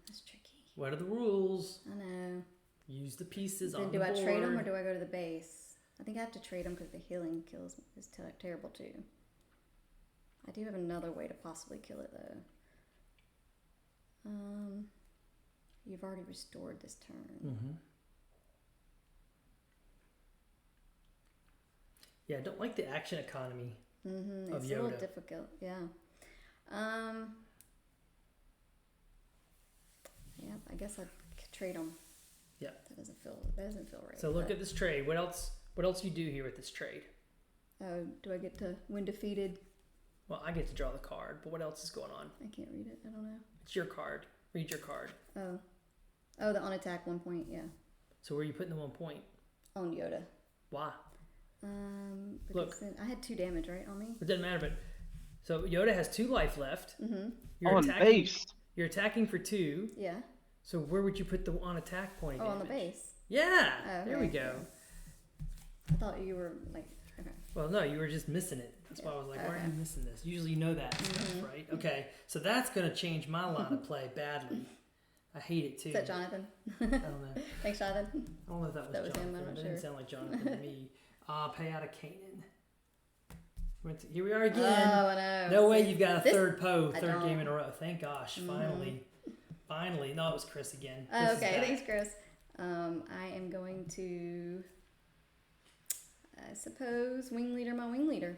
That's tricky. What are the rules? I know. Use the pieces Then on do the I board. trade them or do I go to the base? I think I have to trade them because the healing kills is terrible too. I do have another way to possibly kill it though. You've already restored this turn. Mm-hmm. Yeah, I don't like the action economy of It's Yoda. a little difficult, yeah. Yeah, I guess I could trade them. Yeah. That doesn't feel right. So look but- at this trade. What else you do here with this trade? Oh, do I get to win defeated? Well, I get to draw the card, but what else is going on? I can't read it. I don't know. It's your card. Read your card. Oh, the on attack 1 point. Yeah, So where are you putting the 1 point? on Yoda. Why? Because Look. then I had 2 damage right on me. It doesn't matter, but so Yoda has 2 life left. Mm-hmm. You're attacking for 2. Yeah. So where would you put the on attack point? Oh, on the damage? base. Yeah. Oh, There we okay. go. I thought you were like. Okay. Well, no, you were just missing it. That's why I was like, why are you missing this? Usually you know that stuff, right? Okay, so that's going to change my line of play badly. I hate it too. Is that Jonathan? I don't know. Thanks, Jonathan. I don't know if that was That was him, Jonathan. I'm not That didn't sure. sound like Jonathan to me. Pay out of Canaan. Here we are again. Oh, I know. No way you've got a This- third I game don't. in a row. Thank gosh, finally. Finally. No, it was Chris again. Oh, Chris is okay, back. thanks, Chris. I am going to I suppose wing leader, my wing leader.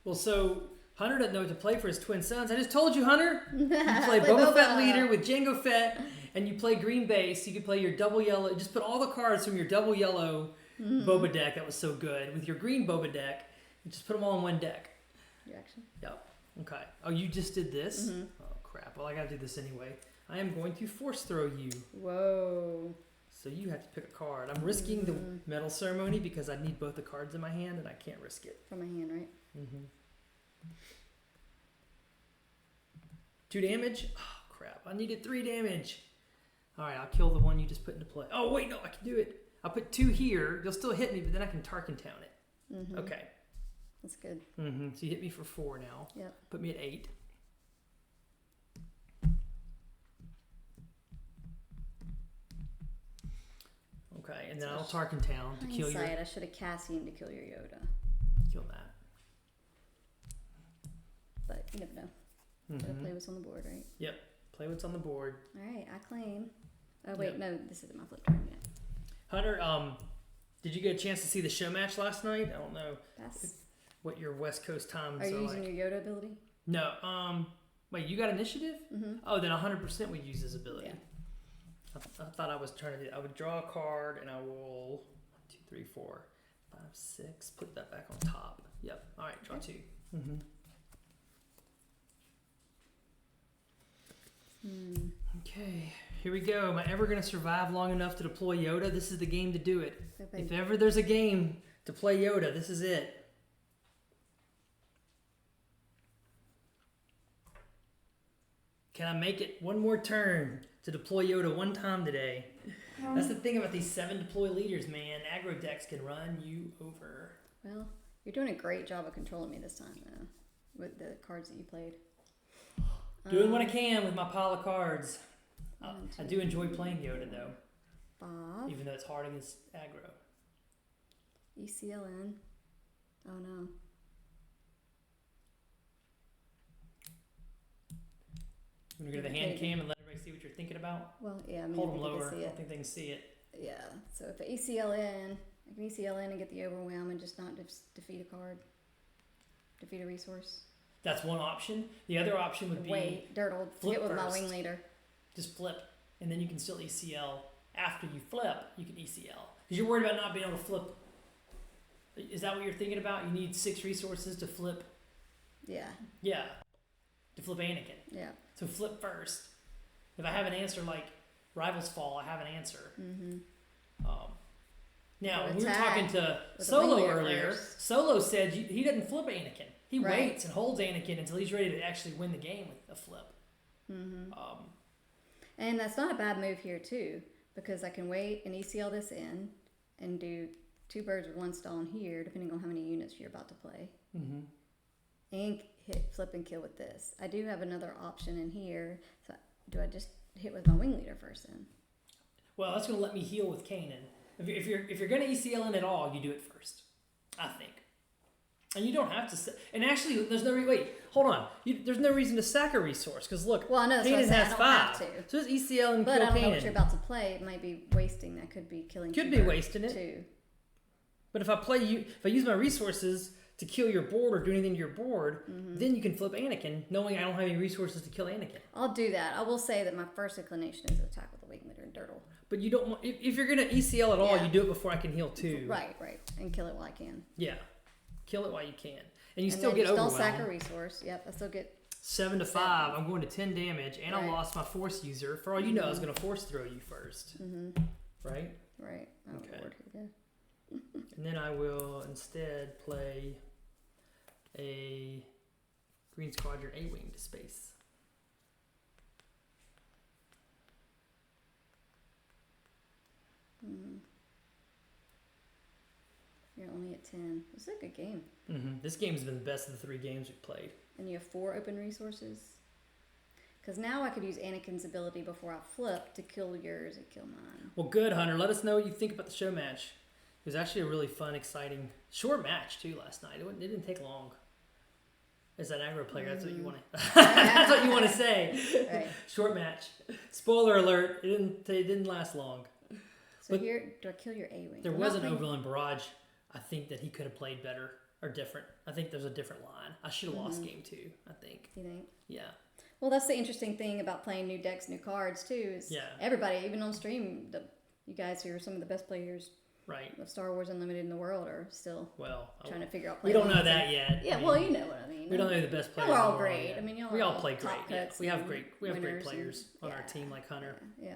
Well, so Hunter doesn't know what to play for his twin sons. I just told you, Hunter. You play Play Boba Fett Boba. leader with Jango Fett, and you play green base. You could play your double yellow. Just put all the cards from your double yellow Boba deck. That was so good. With your green Boba deck, you just put them all in one deck. Reaction. Yep. Okay. Oh, you just did this? Oh, crap. Well, I got to do this anyway. I am going to force throw you. Whoa. So you have to pick a card. I'm risking the medal ceremony because I need both the cards in my hand, and I can't risk it. From my hand, right? 2 damage? Oh, crap. I needed 3 damage. All right, I'll kill the one you just put into play. Oh, wait, no, I can do it. I'll put 2 here. You'll still hit me, but then I can Tarkin Town it. Okay. That's good. So you hit me for 4 now. Yep. Put me at 8. Okay, and then I'll Tarkin Town to kill your... I should have Cassian to kill your Yoda. Kill that. But you never know. Gotta play what's on the board, right? Yep. Play what's on the board. Alright, I claim. Oh wait, Yep. no, this isn't my flip turn yet. Hunter, did you get a chance to see the show match last night? I don't know Pass. what your West Coast times Are you are using like. your Yoda ability? No. Wait, you got initiative? Oh, then 100% would use his ability. Yeah. I thought I was trying to do. I would draw a card and I will 1, 2, 3, 4, 5, 6. Put that back on top. Yep. All right. Draw 2. Okay. Here we go. Am I ever going to survive long enough to deploy Yoda? This is the game to do it. Okay. If ever there's a game to play Yoda, this is it. Can I make it one more turn to deploy Yoda one time today? That's the thing about these 7 deploy leaders, man. Aggro decks can run you over. Well, you're doing a great job of controlling me this time, though, with the cards that you played. Doing what I can with my pile of cards. I do enjoy playing Yoda, though. 5. Even though it's hard against aggro. ECLN. Oh no. I'm going to go to the hand cam and let everybody see what you're thinking about. Well, yeah, I mean, Hold I them think they lower. can I see don't it. think they can see it. Yeah, so if I ECLN, I can ECLN and get the overwhelm and just not defeat a card. Defeat a resource. That's one option. The other option would be Wait, Dirtle, flip get with my first. wing leader. Just flip, and then you can still ECL. After you flip, you can ECL. Because you're worried about not being able to flip. Is that what you're thinking about? You need 6 resources to flip? Yeah, Yeah. To flip Anakin. yeah. So flip first. If I have an answer like Rivals Fall, I have an answer. Now, Or when we were attack talking to with a Solo wing leader earlier, first. Solo said he doesn't flip Anakin. He Right. waits and holds Anakin until he's ready to actually win the game with a flip. And that's not a bad move here too, because I can wait and ECL this in and do 2 birds with 1 stone here, depending on how many units you're about to play. And hit flip and kill with this. I do have another option in here. So do I just hit with my wing leader first then? Well, that's going to let me heal with Kanan. If you're going to ECL in at all, you do it first, I think. And you don't have to. And actually, there's no hold on. There's no reason to sack a resource because look, Well, I know that's what I Kanan said. I has don't 5. have to. So just ECL and But kill I don't know what Kanan. you're about to play. It might be wasting. That could be killing. Could 2 be birds wasting it. too. But if I use my resources to kill your board or do anything to your board, then you can flip Anakin, knowing I don't have any resources to kill Anakin. I'll do that. I will say that my first inclination is attack with the wing leader and Dirtle. But you don't want, if you're going to ECL at all, Yeah. you do it before I can heal too. Right, and kill it while I can. Yeah. Kill it while you can. And you And still then get just overwhelmed. don't sack a resource. Yep, I still get. 7 to 5. I'm going to 10 damage, and I Right. lost my force user. For all you know, I was going to force throw you first. Right? Right. Oh Okay. Lord, here we go. And then I will instead play a Green Squadron A-Wing to space. You're only at 10. This is a good game. This game's been the best of the 3 games we've played. And you have 4 open resources. Because now I could use Anakin's ability before I flip to kill yours and kill mine. Well, good, Hunter. Let us know what you think about the show match. It was actually a really fun, exciting, short match, too, last night. It didn't take long. As an aggro player, that's what you want to that's what you want to say. Right. Short match. Spoiler alert, it didn't last long. So But here, do I kill your A-Wing? There I'm was not an playing- Overland Barrage. I think that he could have played better or different. I think there's a different line. I should have lost game 2, I think. You think? Yeah. Well, that's the interesting thing about playing new decks, new cards too. Is everybody, even on stream, you guys who are some of the best players of Star Wars Unlimited in the world are still trying to figure out. We don't know that yet. Yeah, well, you know what I mean. We don't know the best players. We're all great. Yet. I mean, we all play great. Yeah. We have great players on our team, like Hunter. Yeah.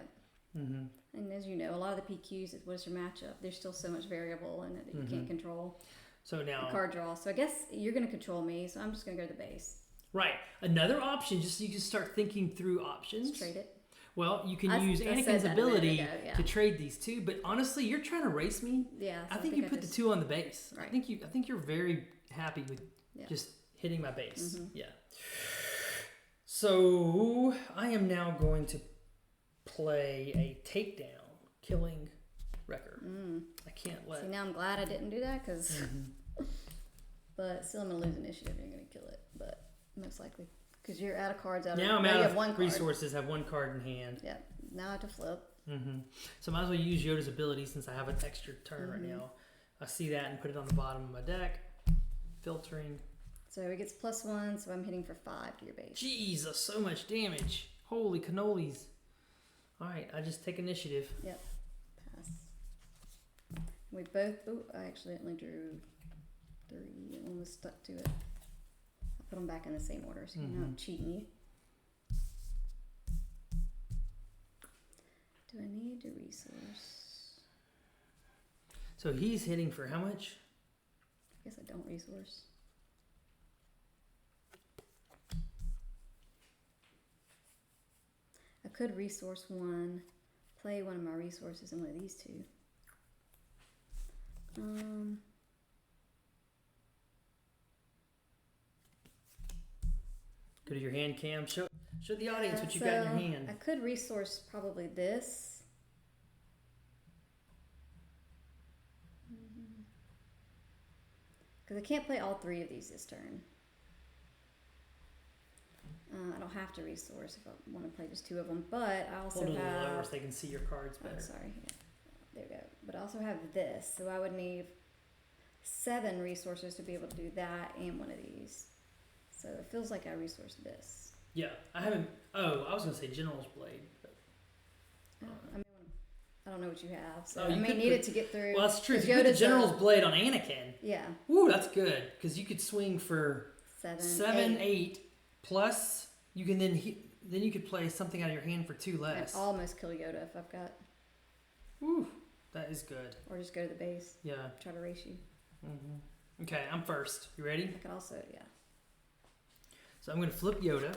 And as you know, a lot of the PQs, what is your matchup? There's still so much variable in it that you can't control. So now the card draw. So I guess you're going to control me. So I'm just going to go to the base. Right. Another option, just so you can start thinking through options. Let's trade it. Well, you can use Anakin's ability to trade these 2, but honestly, you're trying to race me. Yeah. So I think you put the 2 on the base. Right. I think you're very happy with just hitting my base. Yeah. So I am now going to play a takedown, killing wrecker. I can't let. See, now I'm glad I didn't do that because. But still, I'm gonna lose initiative. You're gonna kill it, but most likely. Because you're out of cards. Now I'm out of resources. Have 1 card in hand. Yeah. Now I have to flip. So I might as well use Yoda's ability since I have an extra turn right now. I see that and put it on the bottom of my deck. Filtering. So he gets +1, so I'm hitting for 5 to your base. Jesus, so much damage. Holy cannolis. All right, I just take initiative. Yep. Pass. We both... Oh, I accidentally drew 3. I almost stuck to it. Put them back in the same order, so you know I'm cheating you. Do I need a resource? So he's hitting for how much? I guess I don't resource. I could resource 1, play one of my resources in one of these 2. Go to your hand cam. Show the audience what you got in your hand. I could resource probably this. Because I can't play all 3 of these this turn. I don't have to resource if I want to play just 2 of them, but I also Hold it a little have... lower so they can see your cards better. Oh, sorry. Yeah. There we go. But I also have this, so I would need 7 resources to be able to do that and one of these. So it feels like I resourced this. Yeah, I haven't... Oh, I was going to say General's Blade. But, I don't know what you have, so I may need it to get through. Well, that's true. If you put the General's Blade on Anakin... Yeah. Woo, that's good, because you could swing for 7, 8, plus you can then you could play something out of your hand for 2 less. I'd almost kill Yoda if I've got... Woo, that is good. Or just go to the base. Yeah. Try to race you. Okay, I'm first. You ready? I could also, yeah. So I'm going to flip Yoda.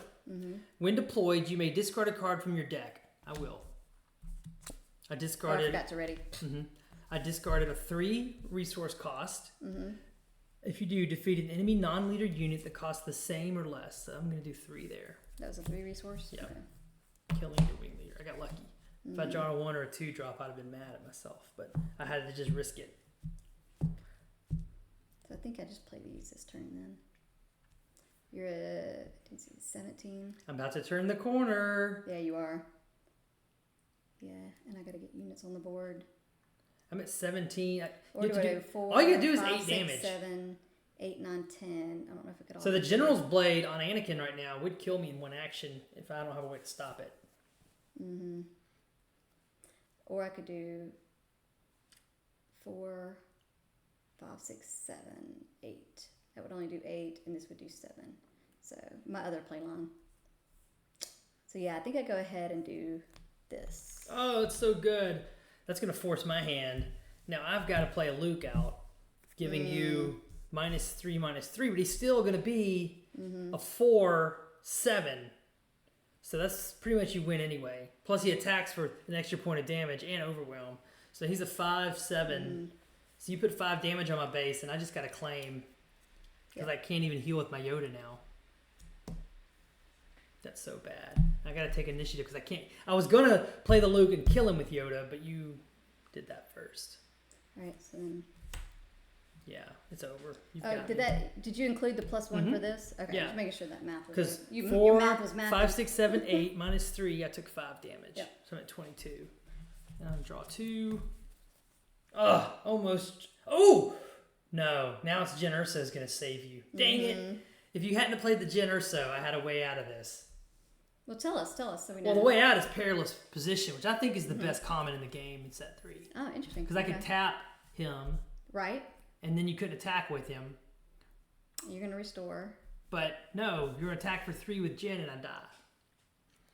When deployed, you may discard a card from your deck. I will. I discarded... I forgot to ready. I discarded a 3 resource cost. If you do, defeat an enemy non-leader unit that costs the same or less. So I'm going to do 3 there. That was a 3 resource? Yeah. Okay. Killing your wing leader. I got lucky. If I draw a 1 or a 2 drop, I'd have been mad at myself. But I had to just risk it. So I think I just play these this turn then. You're at 17. I'm about to turn the corner. Yeah, you are. Yeah, and I got to get units on the board. I'm at 17. Or do I do 4? All you gotta do is 5, 8 6, damage. 7, 8, 9, 10. I don't know if I could all... So the General's Blade on Anakin right now would kill me in 1 action if I don't have a way to stop it. Or I could do 4, 5, 6, 7, 8. That would only do 8, and this would do 7. So my other play line. So yeah, I think I go ahead and do this. Oh, it's so good. That's going to force my hand. Now I've got to play a Luke out, giving you -3/-3, but he's still going to be a 4/7. So that's pretty much you win anyway. Plus he attacks for an extra point of damage and overwhelm. So he's a 5/7. So you put 5 damage on my base, and I just got to claim because I can't even heal with my Yoda now. That's so bad. I got to take initiative because I can't. I was going to play the Luke and kill him with Yoda, but you did that first. All right, so then... Yeah, it's over. Did you include the +1 for this? Okay, yeah. Just making sure that math was because right. Your math was math. 5, 6, 7, 8 -3. I took 5 damage. Yep. So I'm at 22. And I'm draw 2. Ugh, almost. Oh, No, now it's Jyn Erso's going to save you. Dang it! If you hadn't played the Jyn Erso, I had a way out of this. Well, tell us so we know. Well, the way out is Perilous Position, which I think is the best common in the game in set 3. Oh, interesting. Because I could tap him. Right. And then you couldn't attack with him. You're going to restore. But no, you're attack for 3 with Jyn and I die.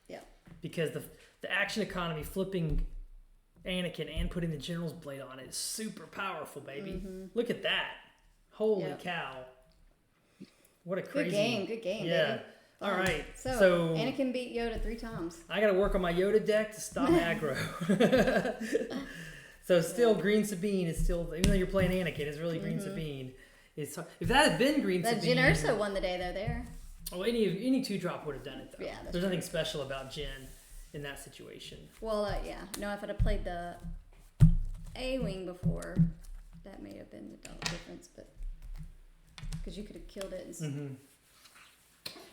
Yeah. Because the action economy flipping Anakin and putting the General's Blade on it is super powerful, baby. Look at that. Holy cow. What a crazy... Good game, yeah. baby. All right. So Anakin beat Yoda 3 times. I got to work on my Yoda deck to stop aggro. So still Green Sabine is still, even though you're playing Anakin, it's really Green Sabine. If that had been Green Sabine... That Jyn Erso won the day, though, there. Oh, any 2-drop would have done it, though. Yeah, There's nothing special about Jyn in that situation. Well, yeah. No, if I'd have played the A-Wing before, that may have been the difference, but... Because you could have killed it and...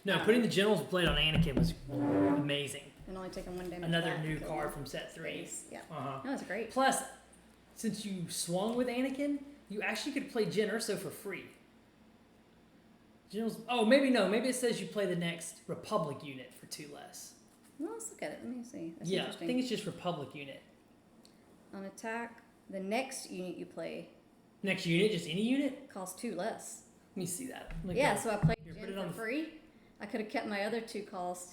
No, putting the General's Blade on Anakin was amazing. And only taking 1 damage. Another new card from set 3. Yeah. That was great. Plus, since you swung with Anakin, you actually could play Jyn Erso for free. Maybe no. Maybe it says you play the next Republic unit for 2 less. Well, let's look at it. Let me see. That's I interesting. think it's just Republic unit. On attack, the next unit you play Next unit, just any unit? costs 2 less. Let me see that. So I played Here, put it Jyn on for free. I could have kept my other 2 costs.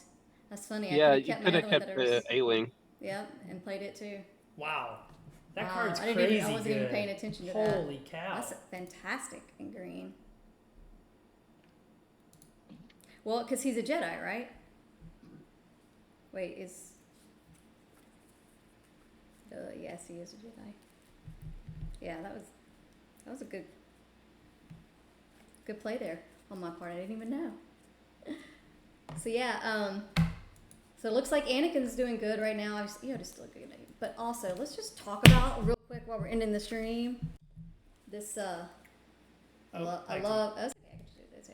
That's funny. Yeah, I you could have kept the A-Wing. Yep, and played it too. Wow. That card's I crazy I wasn't good. even paying attention to that. Holy cow. That's fantastic in green. Well, because he's a Jedi, right? Wait, yes, he is a Jedi. Yeah, that was a good play there on my part. I didn't even know. So yeah, so it looks like Anakin's doing good right now. Obviously, Yoda's still a good name. But also, let's just talk about real quick while we're ending the stream. This I love. Oh,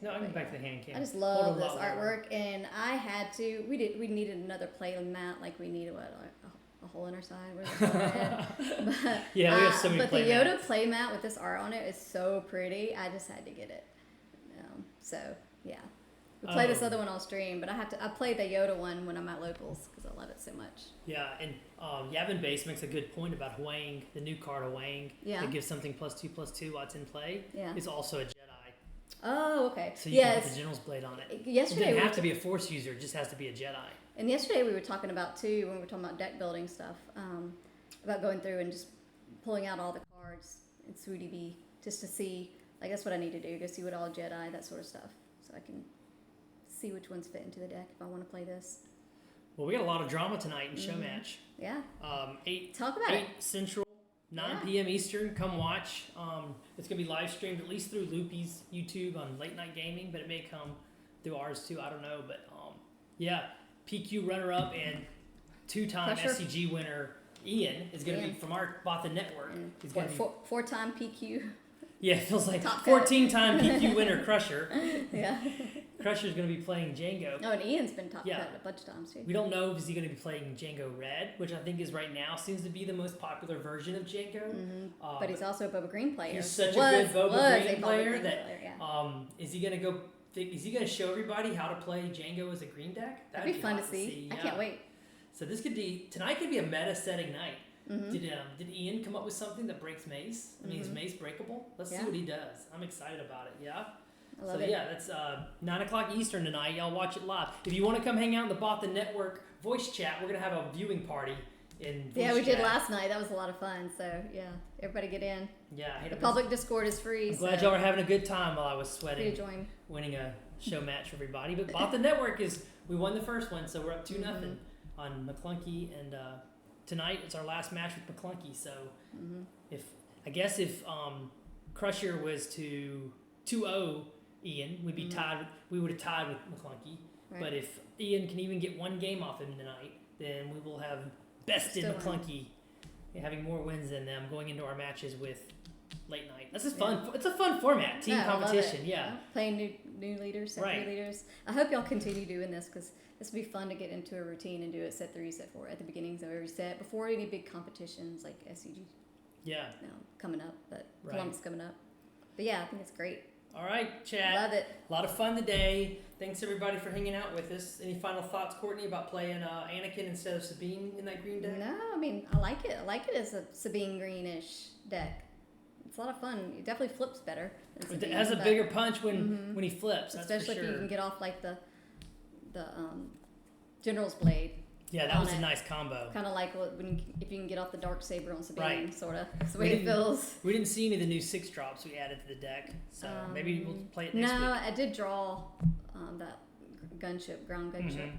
No, I can go back to the hand cam. I just love this artwork, and I had to. We needed another play mat, like we needed a hole in our side. But, yeah, we have so many. But the Yoda play mat with this art on it is so pretty. I just had to get it. So yeah, we play this other one on stream, but I play the Yoda one when I'm at locals because I love it so much. Yeah, and Yavin Base makes a good point about Huang, the new card Huang. Yeah. That gives something +2/+2 while it's in play. Yeah. It's also a Jedi. Oh, okay. So you can put the General's Blade on it. Yesterday it doesn't have to be a Force user; it just has to be a Jedi. And yesterday we were talking about too, when we were talking about deck building stuff, about going through and just pulling out all the cards in SWU just to see. Like that's what I need to do, go see what all Jedi, that sort of stuff, so I can see which ones fit into the deck if I want to play this. Well, we got a lot of drama tonight in show match. Yeah. 8 it. Central, 9 p.m. Eastern. Come watch. It's gonna be live streamed at least through Loopy's YouTube on Late Night Gaming, but it may come through ours too. I don't know, but yeah, PQ runner-up and 2-time SCG winner Ian is gonna be from our Bothan network. He's gonna be 4-time PQ. Yeah, it feels like 14-time PQ winner Crusher. Yeah. Crusher's going to be playing Django. Oh, and Ian's been top cut a bunch of times too. We don't know if he's going to be playing Django Red, which I think is right now seems to be the most popular version of Django. But he's also a Boba Green player. He's such a good Boba Green player that is he going to go? Is he going to show everybody how to play Django as a green deck? That'd be fun to see. I can't wait. So tonight could be a meta setting night. Did Ian come up with something that breaks mace? I mean, is mace breakable? Let's see what he does. I'm excited about it. Yeah. I love it. Yeah, that's 9:00 Eastern tonight. Y'all watch it live. If you want to come hang out in the Bothan Network voice chat, we're gonna have a viewing party in. Yeah, we did last night. That was a lot of fun. So yeah, everybody get in. Yeah, the public Discord is free. I'm glad y'all were having a good time while I was sweating. Join. Winning a show match for everybody. But Bothan Network we won the first one, so we're up 2-0 on McClunky and. Tonight it's our last match with McClunky, so if Crusher was to 2-0 Ian, we'd be tied. We would have tied with McClunky. Right. But if Ian can even get one game off him tonight, then we will have bested McClunky, having more wins than them going into our matches with Late Night. This is fun. It's a fun format, team competition. Yeah, playing new leaders, set 3 leaders. I hope y'all continue doing this because. This would be fun to get into a routine and do it set 3, set 4 at the beginnings of every set before any big competitions like SCG. Yeah. Coming up, but Columbus coming up. but yeah, I think it's great. All right, chat. Love it. A lot of fun today. Thanks everybody for hanging out with us. Any final thoughts, Courtney, about playing Anakin instead of Sabine in that green deck? No, I mean, I like it. I like it as a Sabine greenish deck. It's a lot of fun. It definitely flips better than Sabine. It has a bigger punch when he flips. That's especially for sure. if you can get off like the General's Blade. Yeah, that was a nice combo. Kind of like if you can get off the Dark Saber on Sabine, Right. sort of. That's the way it feels. We didn't see any of the new 6 drops we added to the deck, so maybe we'll play it next week. No, I did draw that gunship, ground gunship.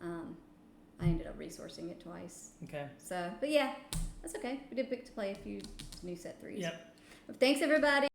I ended up resourcing it twice. Okay. So, but yeah, that's okay. We did pick to play a few new set 3s. Yep. Thanks, everybody.